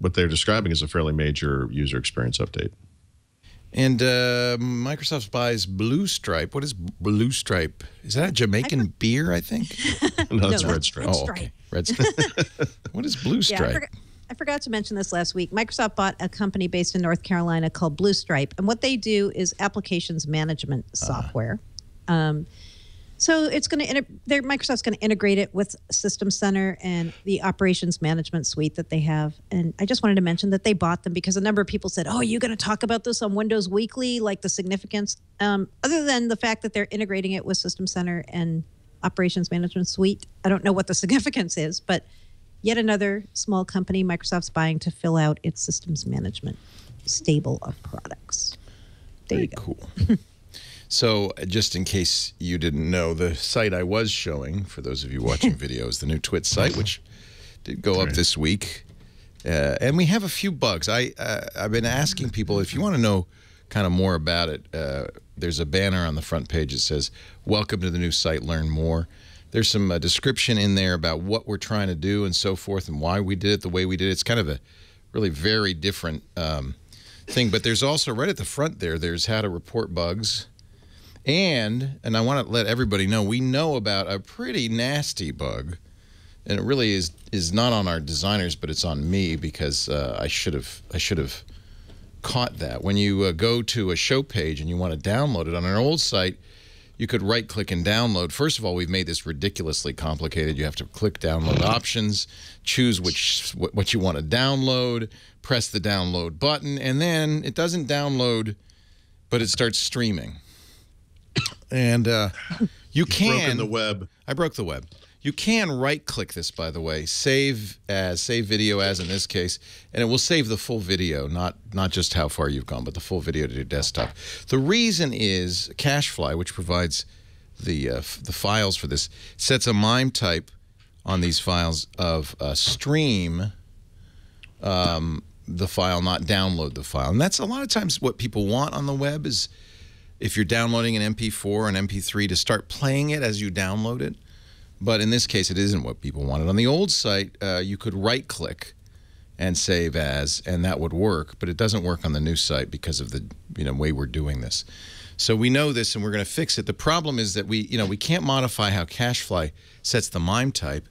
what they're describing as a fairly major user experience update. And Microsoft buys Blue Stripe. What is Blue Stripe? Is that a Jamaican beer, I think? No, it's Red Stripe. Oh, okay. Red Stripe. What is Blue Stripe? I forgot to mention this last week. Microsoft bought a company based in North Carolina called Blue Stripe. And what they do is applications management software. So it's going to Microsoft's going to integrate it with System Center and the operations management suite that they have. And I just wanted to mention that they bought them because a number of people said, "Oh, you're going to talk about this on Windows Weekly, like the significance." Other than the fact that they're integrating it with System Center and operations management suite, I don't know what the significance is, but yet another small company Microsoft's buying to fill out its systems management stable of products. There you go. Cool. So just in case you didn't know, the site I was showing, for those of you watching videos, the new Twich site, which did go up this week. And we have a few bugs. I've been asking people, if you want to know kind of more about it, there's a banner on the front page that says, "Welcome to the new site, learn more." There's some description in there about what we're trying to do and so forth and why we did it the way we did it. It's kind of a really very different thing. But there's also, right at the front there, there's how to report bugs. And I want to let everybody know, we know about a pretty nasty bug, and it really is not on our designers, but it's on me because I should have caught that. When you go to a show page and you want to download it on our old site, you could right-click and download. First of all, we've made this ridiculously complicated. You have to click download options, choose what you want to download, press the download button, and then it doesn't download, but it starts streaming. And you can broken the web. I broke the web. You can right-click this, by the way, save video as in this case, and it will save the full video, not just how far you've gone, but the full video to your desktop. The reason is CacheFly, which provides the files for this, sets a MIME type on these files of stream the file, not download the file. And that's a lot of times what people want on the web is, if you're downloading an MP4 or an MP3, to start playing it as you download it. But in this case, it isn't what people wanted. On the old site, you could right-click and save as, and that would work. But it doesn't work on the new site because of the way we're doing this. So we know this, and we're going to fix it. The problem is that we can't modify how CacheFly sets the MIME type.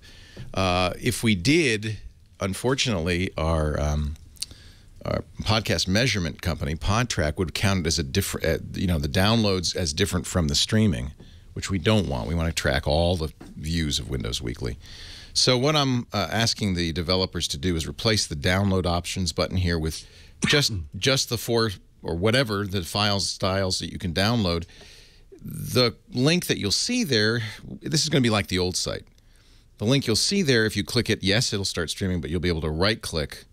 If we did, unfortunately, our podcast measurement company, PodTrack, would count it as a different, the downloads as different from the streaming, which we don't want. We want to track all the views of Windows Weekly. So what I'm asking the developers to do is replace the download options button here with just the 4 or whatever the file styles that you can download. The link that you'll see there, this is going to be like the old site. The link you'll see there, if you click it, yes, it'll start streaming, but you'll be able to right-click.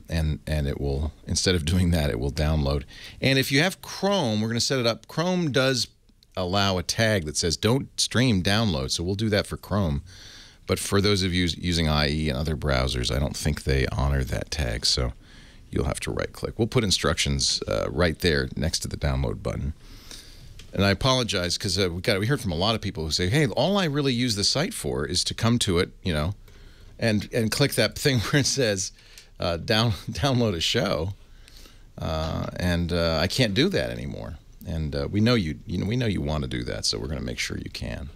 And it will, instead of doing that, it will download. And if you have Chrome, we're going to set it up. Chrome does allow a tag that says don't stream, download. So we'll do that for Chrome. But for those of you using IE and other browsers, I don't think they honor that tag. So you'll have to right-click. We'll put instructions right there next to the download button. And I apologize because we heard from a lot of people who say, "Hey, all I really use the site for is to come to it, you know, and click that thing where it says download a show, and I can't do that anymore." And we know we know you want to do that, so we're going to make sure you can.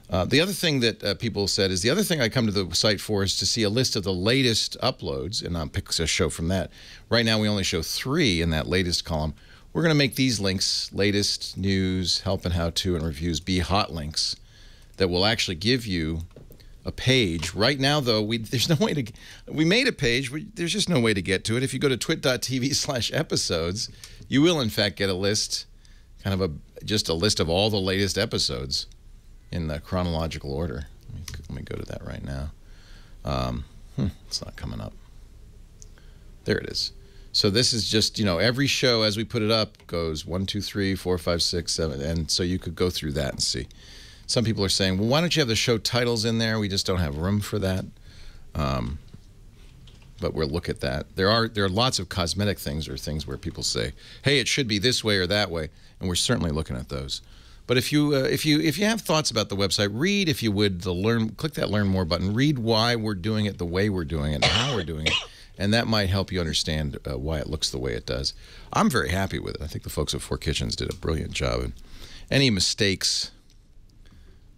The other thing that people said is the other thing I come to the site for is to see a list of the latest uploads, and I'll pick a show from that. Right now, we only show 3 in that latest column. We're going to make these links, latest news, help and how-to, and reviews, be hot links that will actually give you a page. Right now, though, there's no way to. We made a page. There's just no way to get to it. If you go to twit.tv/episodes, you will in fact get a list, kind of just a list of all the latest episodes in the chronological order. Let me go to that right now. It's not coming up. There it is. So this is just, you know, every show as we put it up goes 1, 2, 3, 4, 5, 6, 7, and so you could go through that and see. Some people are saying, well, why don't you have the show titles in there? We just don't have room for that. But we'll look at that. There are lots of cosmetic things or things where people say, hey, it should be this way or that way, and we're certainly looking at those. But if you have thoughts about the website, read, if you would, click that Learn More button. Read why we're doing it the way we're doing it and how we're doing it. And that might help you understand why it looks the way it does. I'm very happy with it. I think the folks at Four Kitchens did a brilliant job. And any mistakes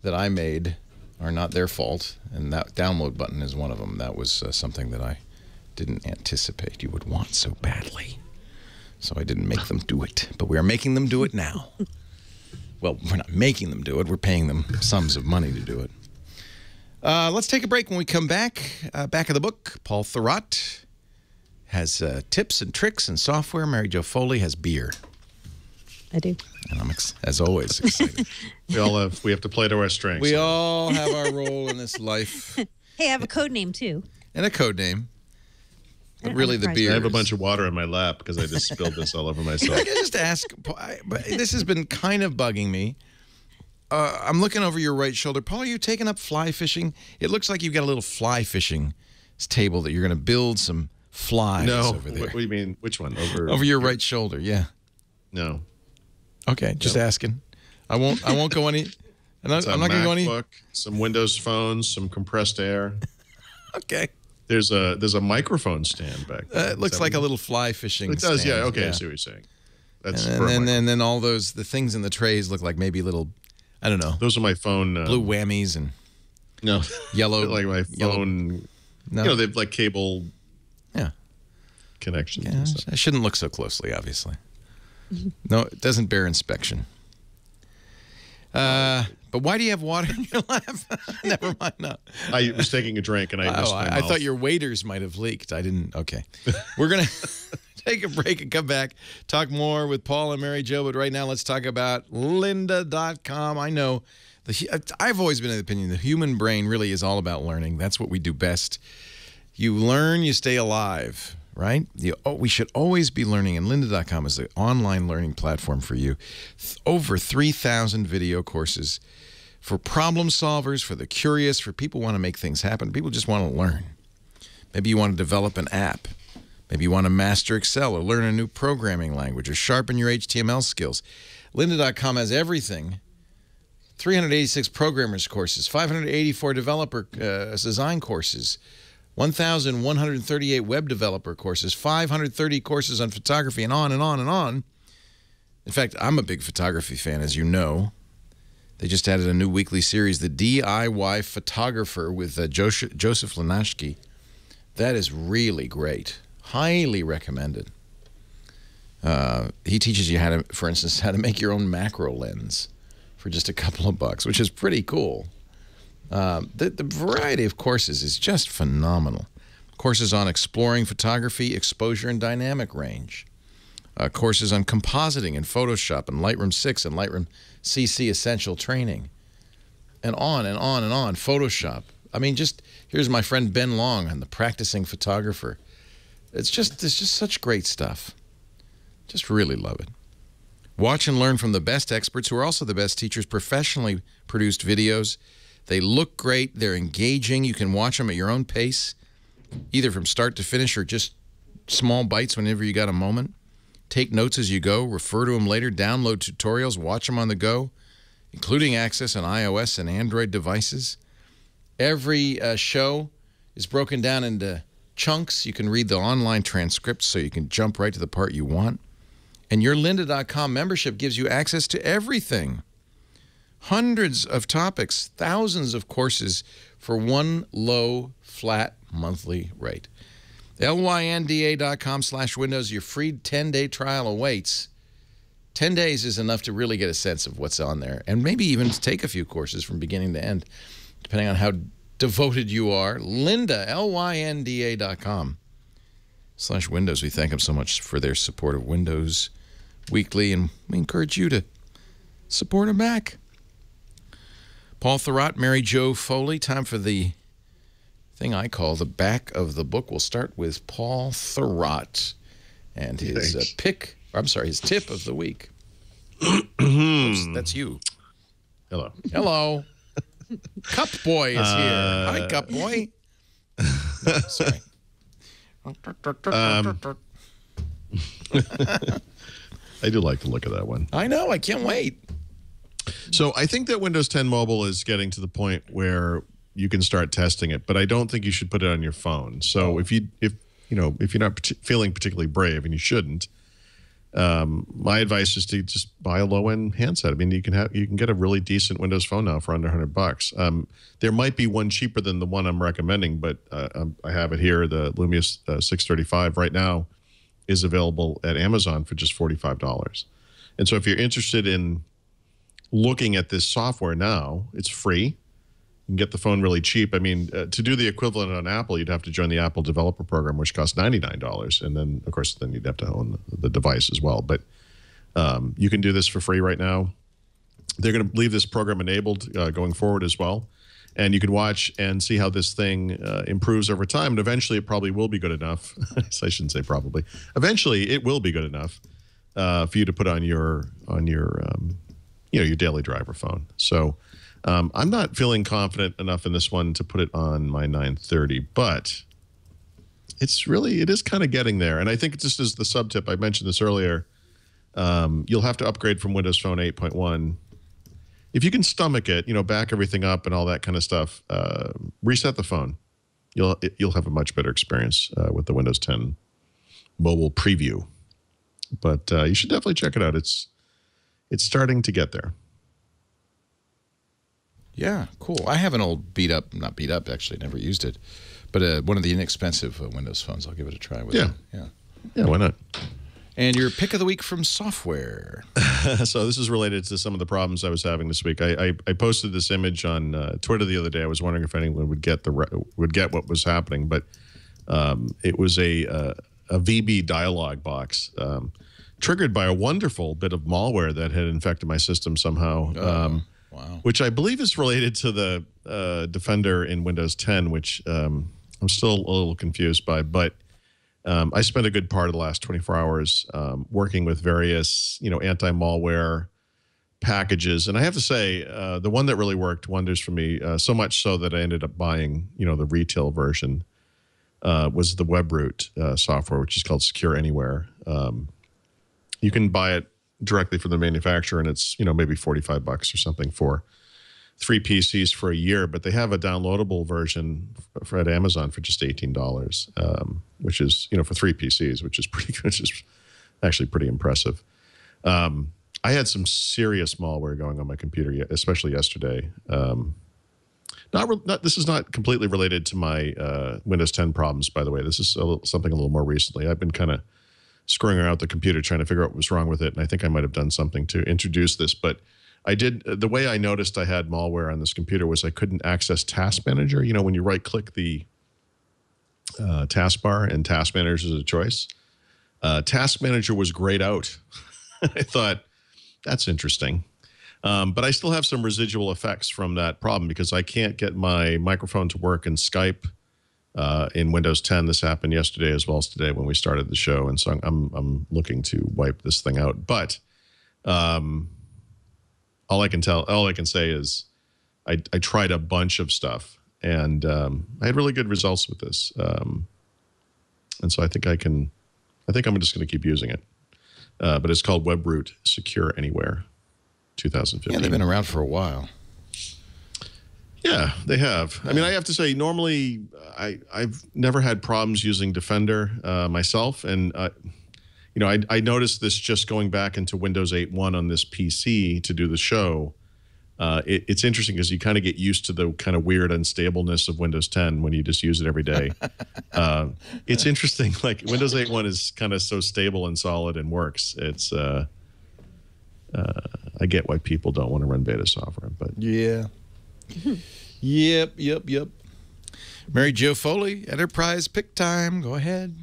that I made are not their fault, and that download button is one of them. That was something that I didn't anticipate you would want so badly. So I didn't make them do it. But we are making them do it now. Well, we're not making them do it. We're paying them sums of money to do it. Let's take a break. When we come back, back of the book, Paul Thurrott has tips and tricks and software. Mary Jo Foley has beer. I do. And I'm, as always, excited. We have to play to our strengths. We all have our role in this life. Hey, I have a code name, too. And a code name. But really the beer. I have a bunch of water in my lap because I just spilled this all over myself. I can just ask, but this has been kind of bugging me. I'm looking over your right shoulder. Paul, are you taking up fly fishing? It looks like you've got a little fly fishing table that you're going to build some flies over there. What do you mean? Which one? Over your right shoulder, yeah. No. Okay, just asking. I won't go any. I'm not going to go any. Some Windows phones, some compressed air. Okay. There's a microphone stand back there. It looks like a little fly fishing stand. It does, yeah. Okay, I see what you're saying. That's and then all the things in the trays look like maybe little, I don't know. Those are my phone. Blue whammies and yellow. Like my phone. No. You know, they've like cable. Yeah. Connections. Yeah, and stuff. I shouldn't look so closely, obviously. No, it doesn't bear inspection. But why do you have water in your lap? Never mind. No. I was taking a drink and I thought your waders might have leaked. I didn't. Okay. We're going to take a break and come back, talk more with Paul and Mary Jo. But right now, let's talk about lynda.com. I know I've always been of the opinion the human brain really is all about learning. That's what we do best. You learn, you stay alive. Right? We should always be learning, and lynda.com is the online learning platform for you. Over 3,000 video courses for problem solvers, for the curious, for people who want to make things happen. People just want to learn. Maybe you want to develop an app. Maybe you want to master Excel or learn a new programming language or sharpen your HTML skills. Lynda.com has everything. 386 programmers courses, 584 developer design courses, 1,138 web developer courses, 530 courses on photography, and on and on and on. In fact, I'm a big photography fan, as you know. They just added a new weekly series, The DIY Photographer, with Joseph Lanashki. That is really great. Highly recommended. He teaches you how to, for instance, how to make your own macro lens for just a couple of bucks, which is pretty cool. The variety of courses is just phenomenal. Courses on exploring photography, exposure, and dynamic range. Courses on compositing in Photoshop and Lightroom 6 and Lightroom CC Essential Training. And on and on and on. Photoshop. I mean, here's my friend Ben Long on the Practicing Photographer. It's just such great stuff. Just really love it. Watch and learn from the best experts who are also the best teachers, professionally produced videos. They look great. They're engaging. You can watch them at your own pace, either from start to finish or just small bites whenever you got a moment. Take notes as you go, refer to them later, download tutorials, watch them on the go, including access on iOS and Android devices. Every show is broken down into chunks. You can read the online transcripts so you can jump right to the part you want. And your lynda.com membership gives you access to everything. Hundreds of topics, thousands of courses for one low, flat monthly rate. lynda.com/windows. Your free 10-day trial awaits. 10 days is enough to really get a sense of what's on there, and maybe even to take a few courses from beginning to end, depending on how devoted you are. Lynda, lynda.com/windows. We thank them so much for their support of Windows Weekly, and we encourage you to support them back. Paul Thurrott, Mary Jo Foley. Time for the thing I call the back of the book. We'll start with Paul Thurrott and his his tip of the week. Oops, that's you. Hello. Hello. Cup Boy is here. Hi, Cup Boy. No, sorry. I do like the look of that one. I know. I can't wait. So I think that Windows 10 Mobile is getting to the point where you can start testing it, but I don't think you should put it on your phone. So if you're not feeling particularly brave, and you shouldn't, my advice is to just buy a low-end handset. I mean, you can get a really decent Windows phone now for under $100. There might be one cheaper than the one I'm recommending, but I have it here. The Lumia 635 right now is available at Amazon for just $45. And so if you're interested in looking at this software now, it's free. You can get the phone really cheap. I mean, to do the equivalent on Apple, you'd have to join the Apple Developer Program, which costs $99. And then, of course, you'd have to own the device as well. But you can do this for free right now. They're going to leave this program enabled going forward as well. And you can watch and see how this thing improves over time. And eventually, it probably will be good enough. I shouldn't say probably. Eventually, it will be good enough for you to put on your daily driver phone. So I'm not feeling confident enough in this one to put it on my 930, but it is kind of getting there. And I think just as the sub tip, I mentioned this earlier, you'll have to upgrade from Windows Phone 8.1. If you can stomach it, back everything up and all that kind of stuff, reset the phone. You'll have a much better experience with the Windows 10 mobile preview. But you should definitely check it out. It's starting to get there. Yeah, cool. I have an old not beat up, actually, never used it, but one of the inexpensive Windows phones. I'll give it a try with it. Yeah, why not? And your pick of the week from software. So this is related to some of the problems I was having this week. I posted this image on Twitter the other day. I was wondering if anyone would get what was happening, but it was a VB dialog box triggered by a wonderful bit of malware that had infected my system somehow. Wow. Which I believe is related to the Defender in Windows 10, which I'm still a little confused by. But I spent a good part of the last 24 hours working with various, anti-malware packages. And I have to say, the one that really worked wonders for me, so much so that I ended up buying, the retail version, was the WebRoot software, which is called Secure Anywhere. You can buy it directly from the manufacturer, and it's maybe $45 or something for 3 PCs for a year. But they have a downloadable version at Amazon for just $18, which is for 3 PCs, which is actually pretty impressive. I had some serious malware going on my computer, especially yesterday. This is not completely related to my Windows 10 problems, by the way. This is something a little more recently. I've been kind of screwing around with the computer trying to figure out what was wrong with it, and I think I might have done something to introduce this. But I did. The way I noticed I had malware on this computer was I couldn't access Task Manager. When you right-click the taskbar and Task Manager is a choice, Task Manager was grayed out. I thought, that's interesting. But I still have some residual effects from that problem because I can't get my microphone to work in Skype in Windows 10. This happened yesterday as well as today when we started the show, and so I'm looking to wipe this thing out. But all I can say is I tried a bunch of stuff, and I had really good results with this. And so I think I can I think I'm just going to keep using it. But it's called WebRoot Secure Anywhere 2015. Yeah, they've been around for a while. Yeah, they have. I mean, I have to say, normally I've never had problems using Defender myself. And, you know, I noticed this just going back into Windows 8.1 on this PC to do the show. It's interesting because you kind of get used to the kind of weird unstableness of Windows 10 when you just use it every day. It's interesting. Like Windows 8.1 is kind of so stable and solid and works. It's I get why people don't want to run beta software, but yeah. Yep. Mary Jo Foley, Enterprise pick time. Go ahead.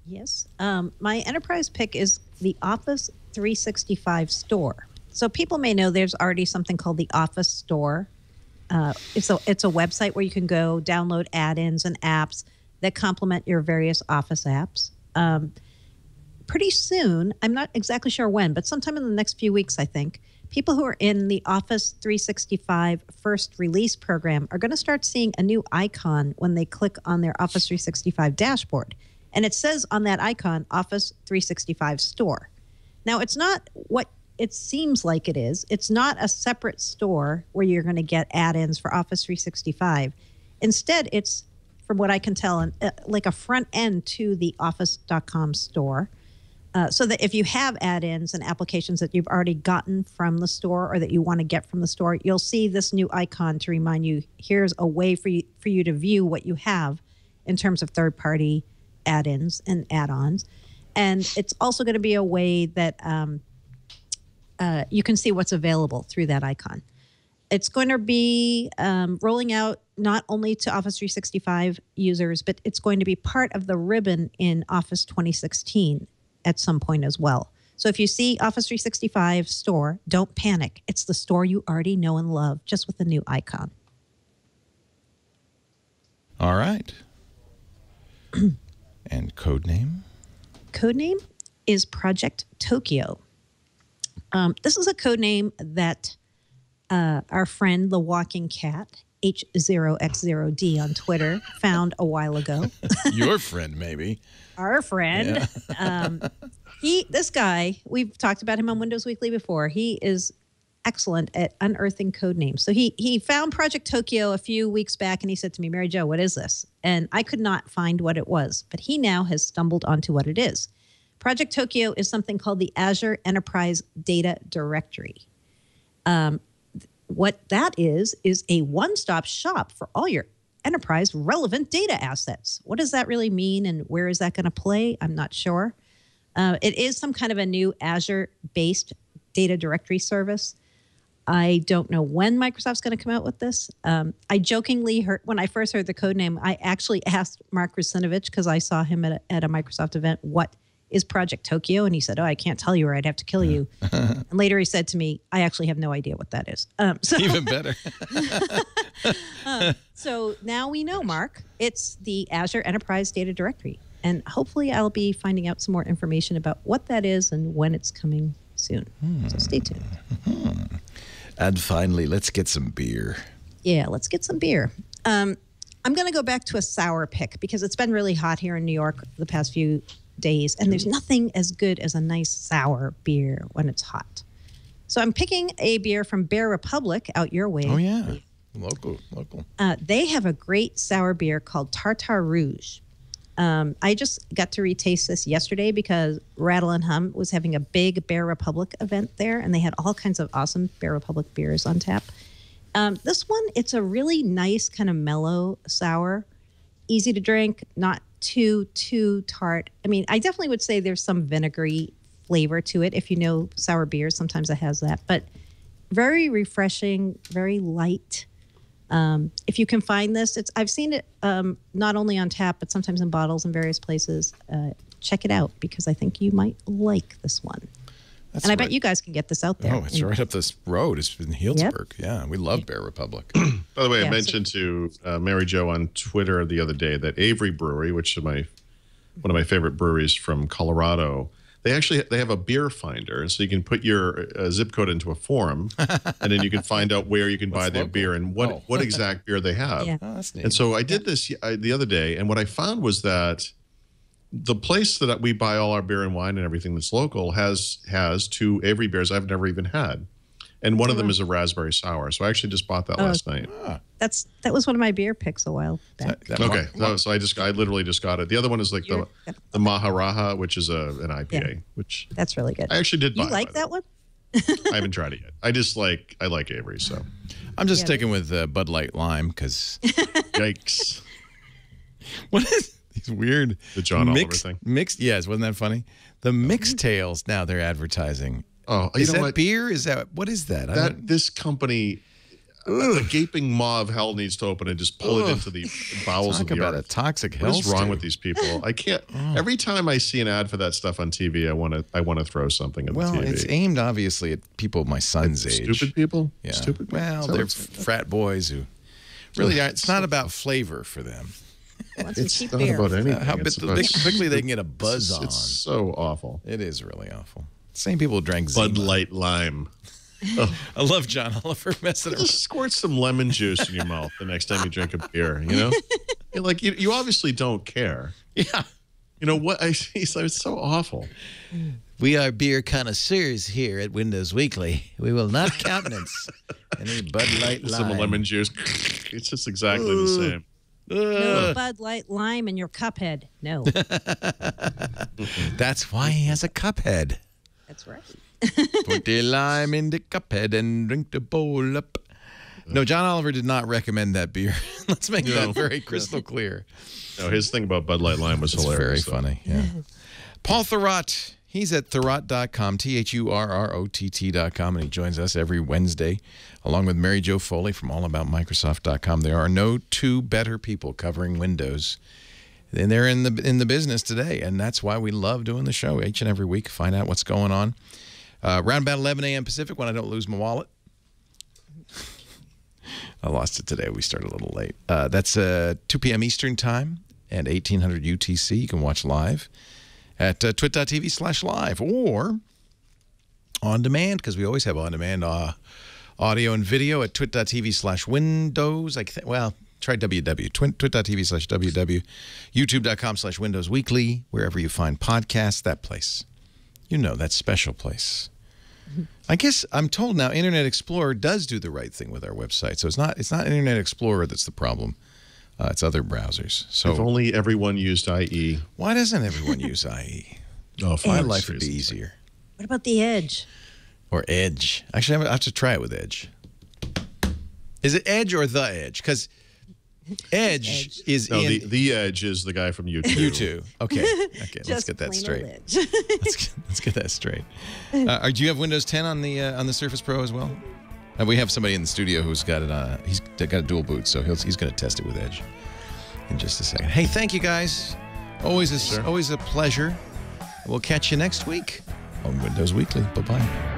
Yes. My enterprise pick is the Office 365 store. So people may know there's already something called the Office Store. It's a website where you can go download add-ins and apps that complement your various Office apps. Pretty soon, I'm not exactly sure when, but sometime in the next few weeks, I think, people who are in the Office 365 first release program are going to start seeing a new icon when they click on their Office 365 dashboard. And it says on that icon, Office 365 Store. Now, it's not what it seems like it is. It's not a separate store where you're going to get add-ins for Office 365. Instead, it's, from what I can tell, like a front end to the Office.com store. So that if you have add-ins and applications that you've already gotten from the store or that you want to get from the store, you'll see this new icon to remind you, here's a way for you to view what you have in terms of third-party add-ins and add-ons. And it's also going to be a way that you can see what's available through that icon. It's going to be rolling out not only to Office 365 users, but it's going to be part of the ribbon in Office 2016 at some point as well. So if you see Office 365 store, don't panic. It's the store you already know and love, just with a new icon. All right. And codename? Codename is Project Tokyo. This is a codename that our friend, the Walking Cat, H0X0D on Twitter, found a while ago. Your friend, maybe. Our friend. Yeah. This guy, we've talked about him on Windows Weekly before. He is excellent at unearthing code names. So he found Project Tokyo a few weeks back, and he said to me, Mary Jo, what is this? And I could not find what it was, but he now has stumbled onto what it is. Project Tokyo is something called the Azure Enterprise Data Directory. What that is a one-stop shop for all your enterprise relevant data assets. What does that really mean, and where is that going to play? I'm not sure. It is some kind of a new Azure-based data directory service. I don't know when Microsoft's going to come out with this. I jokingly heard, when I first heard the code name, I actually asked Mark Rusinovich, because I saw him at a Microsoft event, what is Project Tokyo? And he said, oh, I can't tell you, or I'd have to kill you. And later he said to me, I actually have no idea what that is. Even better. So now we know, Mark, it's the Azure Enterprise Data Directory. And hopefully I'll be finding out some more information about what that is and when it's coming soon. So stay tuned. And finally, let's get some beer. Yeah, let's get some beer. I'm going to go back to a sour pick because it's been really hot here in New York the past few days, and there's nothing as good as a nice sour beer when it's hot. So I'm picking a beer from Bear Republic out your way. Oh, yeah. Local. They have a great sour beer called Tartare Rouge. I just got to retaste this yesterday because Rattle and Hum was having a big Bear Republic event there, and they had all kinds of awesome Bear Republic beers on tap. This one, it's a really nice kind of mellow sour, easy to drink, not too tart. I mean, I definitely would say there's some vinegary flavor to it. If you know sour beers, sometimes it has that, but very refreshing, very light. If you can find this, I've seen it not only on tap, but sometimes in bottles in various places. Check it out because I think you might like this one. That's and I bet you guys can get this out there. Oh, it's right up this road. It's in Healdsburg. Yep. Yeah, we love Bear Republic. By the way, I mentioned to Mary Jo on Twitter the other day that Avery Brewery, which is one of my favorite breweries from Colorado, they have a beer finder, so you can put your zip code into a form, and then you can find out where you can buy their beer and what exact beer they have. Yeah. Oh, that's neat. And so I did this the other day, and what I found was that the place that we buy all our beer and wine and everything that's local has 2 Avery beers I've never even had. And one of them is a raspberry sour. So I actually just bought that last night. That was one of my beer picks a while back. Okay. So I literally just got it. The other one is like the Maharaja, which is an IPA, which that's really good. I actually did buy. You like that one? I haven't tried it yet. I like Avery, so. I'm just sticking with Bud Light Lime because. Yikes. What is these weird the John Oliver thing? Mixed, yes, wasn't that funny? The mixed tails now they're advertising. Oh, is that beer? Is that what is that? This company, the gaping maw of hell needs to open and just pull it into the bowels of the earth. Talk about a toxic hell. What is wrong with these people? I can't. Every time I see an ad for that stuff on TV, I want to throw something at the TV. Well, it's aimed obviously at people my son's age. Stupid people. Yeah. Stupid people. Well, they're frat boys who really are. It's not about flavor for them. It's not about anything. How quickly they can get a buzz on. It's so awful. It is really awful. Same people who drank Bud Light Lime. Oh. I love John Oliver messing around. Just squirt some lemon juice in your mouth the next time you drink a beer, you know? Like, you obviously don't care. Yeah. You know what? It's so awful. We are beer connoisseurs here at Windows Weekly. We will not countenance any Bud Light Lime. Some lemon juice. It's just exactly the same. No Bud Light Lime in your cup head. No. That's why he has a cup head. That's right. Put the lime in the cup head and drink the bowl up. No, John Oliver did not recommend that beer. Let's make that very crystal clear. No, his thing about Bud Light Lime was hilarious. Very funny, yeah. Paul Thurrott, he's at Thurrott.com, THURROTT.com, and he joins us every Wednesday, along with Mary Jo Foley from AllAboutMicrosoft.com. There are no 2 better people covering Windows. And they're in the business today, and that's why we love doing the show each and every week. Find out what's going on. Around about 11 a.m. Pacific, when I don't lose my wallet. I lost it today. We started a little late. That's 2 p.m. Eastern Time and 1800 UTC. You can watch live at twit.tv/live or on demand, because we always have on demand audio and video at twit.tv/windows. Try twit.tv/ww, youtube.com/Windows Weekly, wherever you find podcasts, that place. You know, that special place. I guess I'm told now Internet Explorer does do the right thing with our website. So it's not Internet Explorer that's the problem. It's other browsers. So if only everyone used IE. Why doesn't everyone use IE? Oh, my life would be easier. What about the Edge? Or Edge. Actually, I have to try it with Edge. Is it Edge or the Edge? Because Edge is in... The Edge is the guy from YouTube. YouTube. Okay, let's get that straight. Let's get that straight. Do you have Windows 10 on the Surface Pro as well? We have somebody in the studio who's got it. He's got a dual boot, so he's going to test it with Edge in just a second. Hey, thank you guys. Always a pleasure. We'll catch you next week on Windows Weekly. Bye-bye.